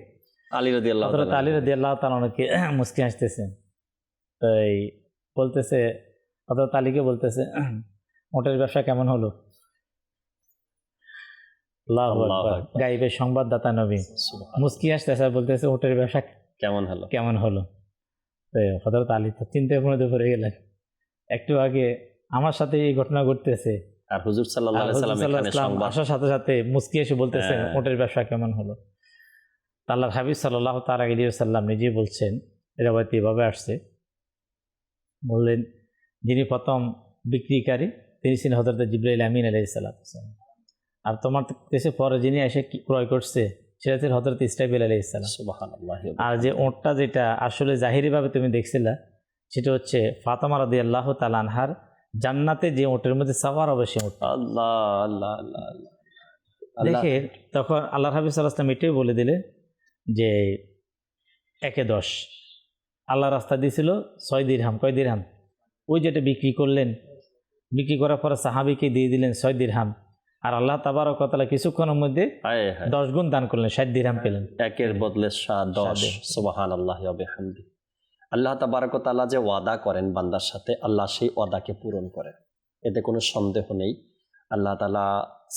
আলী রাদিয়াল্লাহু তাআলা। হযরত আলী রাদিয়াল্লাহু তাআলা আনহুকে মুস্কি হাসতেছেন। তো এই বলতেছে, হযরত আলীকে বলতেছে, ওটের ব্যবসা কেমন হলো? আল্লাহু আকবার। গায়েবের সংবাদদাতা নবী মুস্কি হাসতেছে, বলতেছে ওটের ব্যবসা কেমন হলো। তো হযরত আলী তো চিন্তায় পড়ে গেলেন, একটু আগে আমার সাথে এই ঘটনা ঘটতেছে, আর হুজুর সাল্লাল্লাহু আলাইহি ওয়াসাল্লাম এখানে সংবাদ আসার সাথে সাথে মুস্কি এসে বলতেছে ওটের ব্যবসা কেমন হলো। আল্লাহর হাবিব সাল্লাল্লাহু তাআলা আলাইহি ওয়াসাল্লাম নিজে বলছেন, রিওয়ায়াতে এভাবে আসছে, বললেন যিনি প্রথম বিক্রিকারী তিনি ছিলেন হযরত জিবরাইল আমিন আলাইহিস সালাম, আর তোমার কাছে পরে যিনি এসে ক্রয় করছে সেটা ছিল হযরত ইসরাফিল আলাইহিস সালাম। সুবহানাল্লাহ। আর যে ওটটা যেটা আসলে জাহিরিভাবে তুমি দেখছিলা সেটা হচ্ছে ফাতেমা রাদিয়াল্লাহু তাআলা আনহার জান্নাতে যে ওটের মধ্যে সাওয়ার হবে সে ওট। আল্লাহ আল্লাহ আল্লাহ আল্লাহ। দেখে তখন আল্লাহর হাবিব সাল্লাল্লাহু আলাইহি ওয়াসাল্লাম এটাই বলে দিলেন যে 1-10 আল্লাহ রাস্তা দিয়েছিল 6 দিরহাম। কয় দিরহাম? ওই যেটা বিক্রি করলেন, বিক্রি করার পরে সাহাবীকে দিয়ে দিলেন 6 দিরহাম, আর আল্লাহ তাবারক ওয়া তাআলা কিছুক্ষণের মধ্যে 10 গুণ দান করলেন, 60 দিরহাম পেলেন। একের বদলে 10। সুবহানাল্লাহি ওয়া বিহামদি। আল্লাহ তাবারক ওয়া তাআলা যে ওয়াদা করেন বান্দার সাথে, আল্লাহ সেই ওয়াদাকে পূরণ করেন, এতে কোনো সন্দেহ নেই। আল্লাহ তাআলা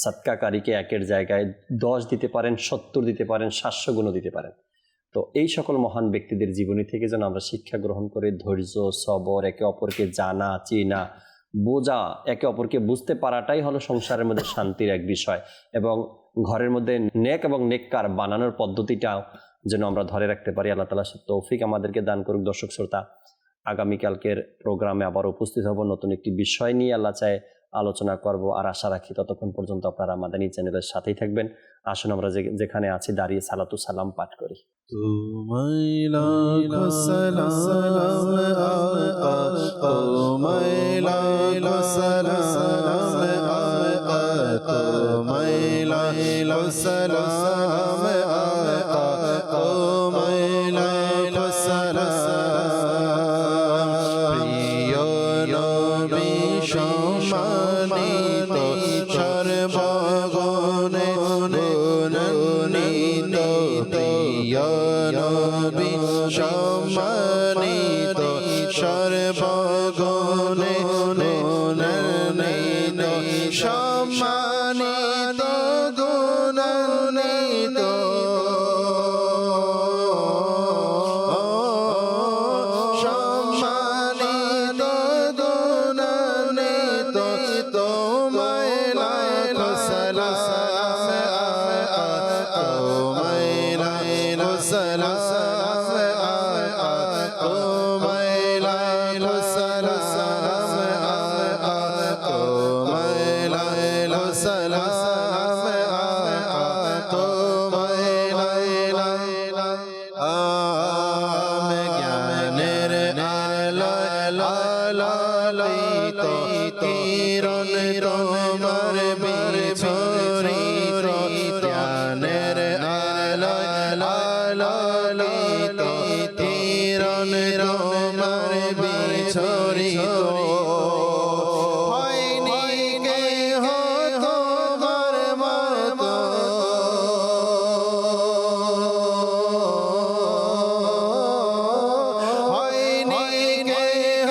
সাদকাকারীকে একের জায়গায় 10 দিতে পারেন, 70 দিতে পারেন, 700 গুণও দিতে পারেন। তো এই সকল মহান ব্যক্তিদের জীবনী থেকে যেন আমরা শিক্ষা গ্রহণ করে ধৈর্য, সবর, একে অপরকে জানা, চেনা, বোঝা, একে অপরকে বুঝতে পারাটাই হলো সংসারের মধ্যে শান্তির এক বিষয়, এবং ঘরের মধ্যে নেক এবং নেককার বানানোর পদ্ধতিটাও যেন আমরা ধরে রাখতে পারি। আল্লাহ তাআলা তৌফিক আমাদেরকে দান করুক। দর্শক শ্রোতা, আগামীকালকের প্রোগ্রামে আবার উপস্থিত হব, নতুন একটি বিষয় নিয়ে আল্লাহ চায় আলোচনা করব, আর আশা রাখি ততক্ষণ পর্যন্ত আপনারা মাদানী চ্যানেলের সাথেই থাকবেন। আসুন আমরা যেখানে আছি দাঁড়িয়ে সালাতু সালাম পাঠ করি। তোমায় লাখো সালাম আকা, তোমায় লাখো সালাম আকা, তোমায় লাখো সালাম আকা, তোমায় লাখো সালাম। প্রিয় নবী সম্মানিত, সর্বগুণে গুণান্বিত, প্রিয় নবী সম্মানিত, সর্বগুণে গুণান্বিত, সম্মানিত গুণান্বিত, সম্মানিত গুণান্বিত, তোমায় লাখো সালাম আকা, তোমায় লাখো সালাম আকা, তোমায় লাখো সালাম আকা, তোমায় লাখো সালাম আকা, তোমায় জ্ঞানের আলোকিত কিরণ তোমার বিছরিত, জ্ঞানের আলোকিত কিরণ তোমার বিছরিত, হয়নি কেহ তোমার মতো, হয়নি কেহ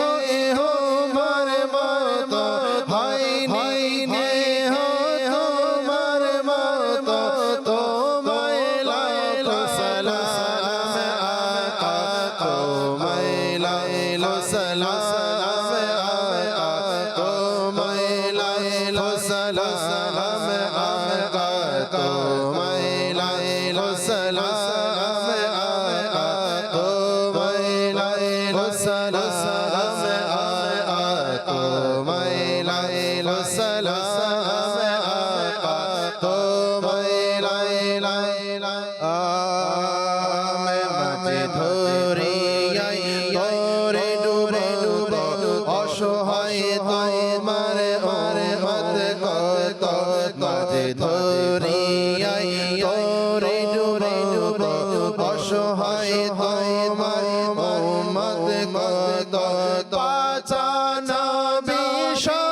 তোমার মতো, হয়নি কেহ তোমার মতো, তোমায় লাখো সালাম আকা, তোমায় লাখো সালাম অসহায় তোমার উম্মত কত মাঝে ধরিয়াই তোরে ডুবে ডুবে অসহায় তোমার উম্মত কত পাচানা বিশ্বমানিত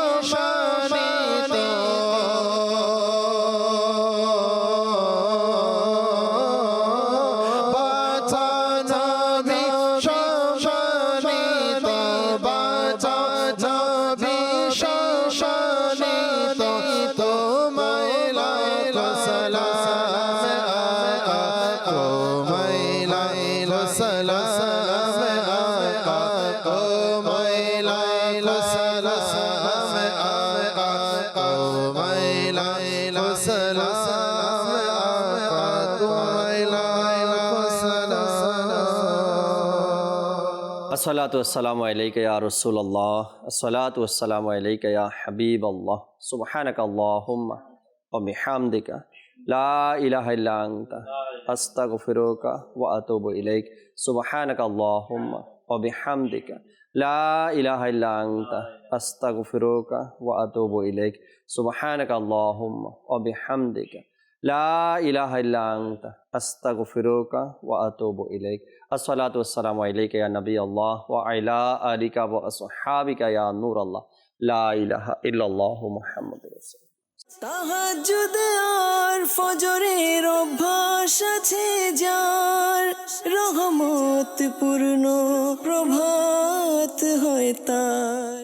পাচানা বিশ্বমানিত পাচানা বিশ্বমানিত তোমায় লাইক সালাম তোমায় লাইক সালাম তোমায় লাইক সালাম তোমায় লাইক সালাম তোমায় লাইক সালাম আসসালাতু ওয়াসসালামু আলাইকা ইয়া রাসূলুল্লাহ আসসালাতু ওয়াসসালামু আলাইকা ইয়া হাবিবাল্লাহ সুবহানাকা আল্লাহুম্মা ওয়া বিহামদিকা লা ইলাহা ইল্লা আনতা আস্তাগফিরুকা ওয়া আতুবু ইলাইক সুবহানাকা আল্লাহুম্মা ওয়া বিহামদিকা লা ইলাহা ইল্লা আনতা আস্তাগফিরুকা ওয়া আতুবু ইলাইক সুবহানাকা আল্লাহুম্মা ওয়া বিহামদিকা লা ইলাহা ইল্লা আনতা আস্তাগফিরুকা ওয়া আতুবু ইলাইক আসসালাতু ওয়াসসালামু আলাইকা ইয়া নবী আল্লাহ ওয়া আলা আলিকা ওয়া আসহাবিকা ইয়া নূর আল্লাহ লা ইলাহা ইল্লাল্লাহু মুহাম্মাদুর রাসূল। তাহাজ্জুদ আর ফজরের অভ্যাস আছে যার, রহমত পূর্ণ প্রভাত হয় তার।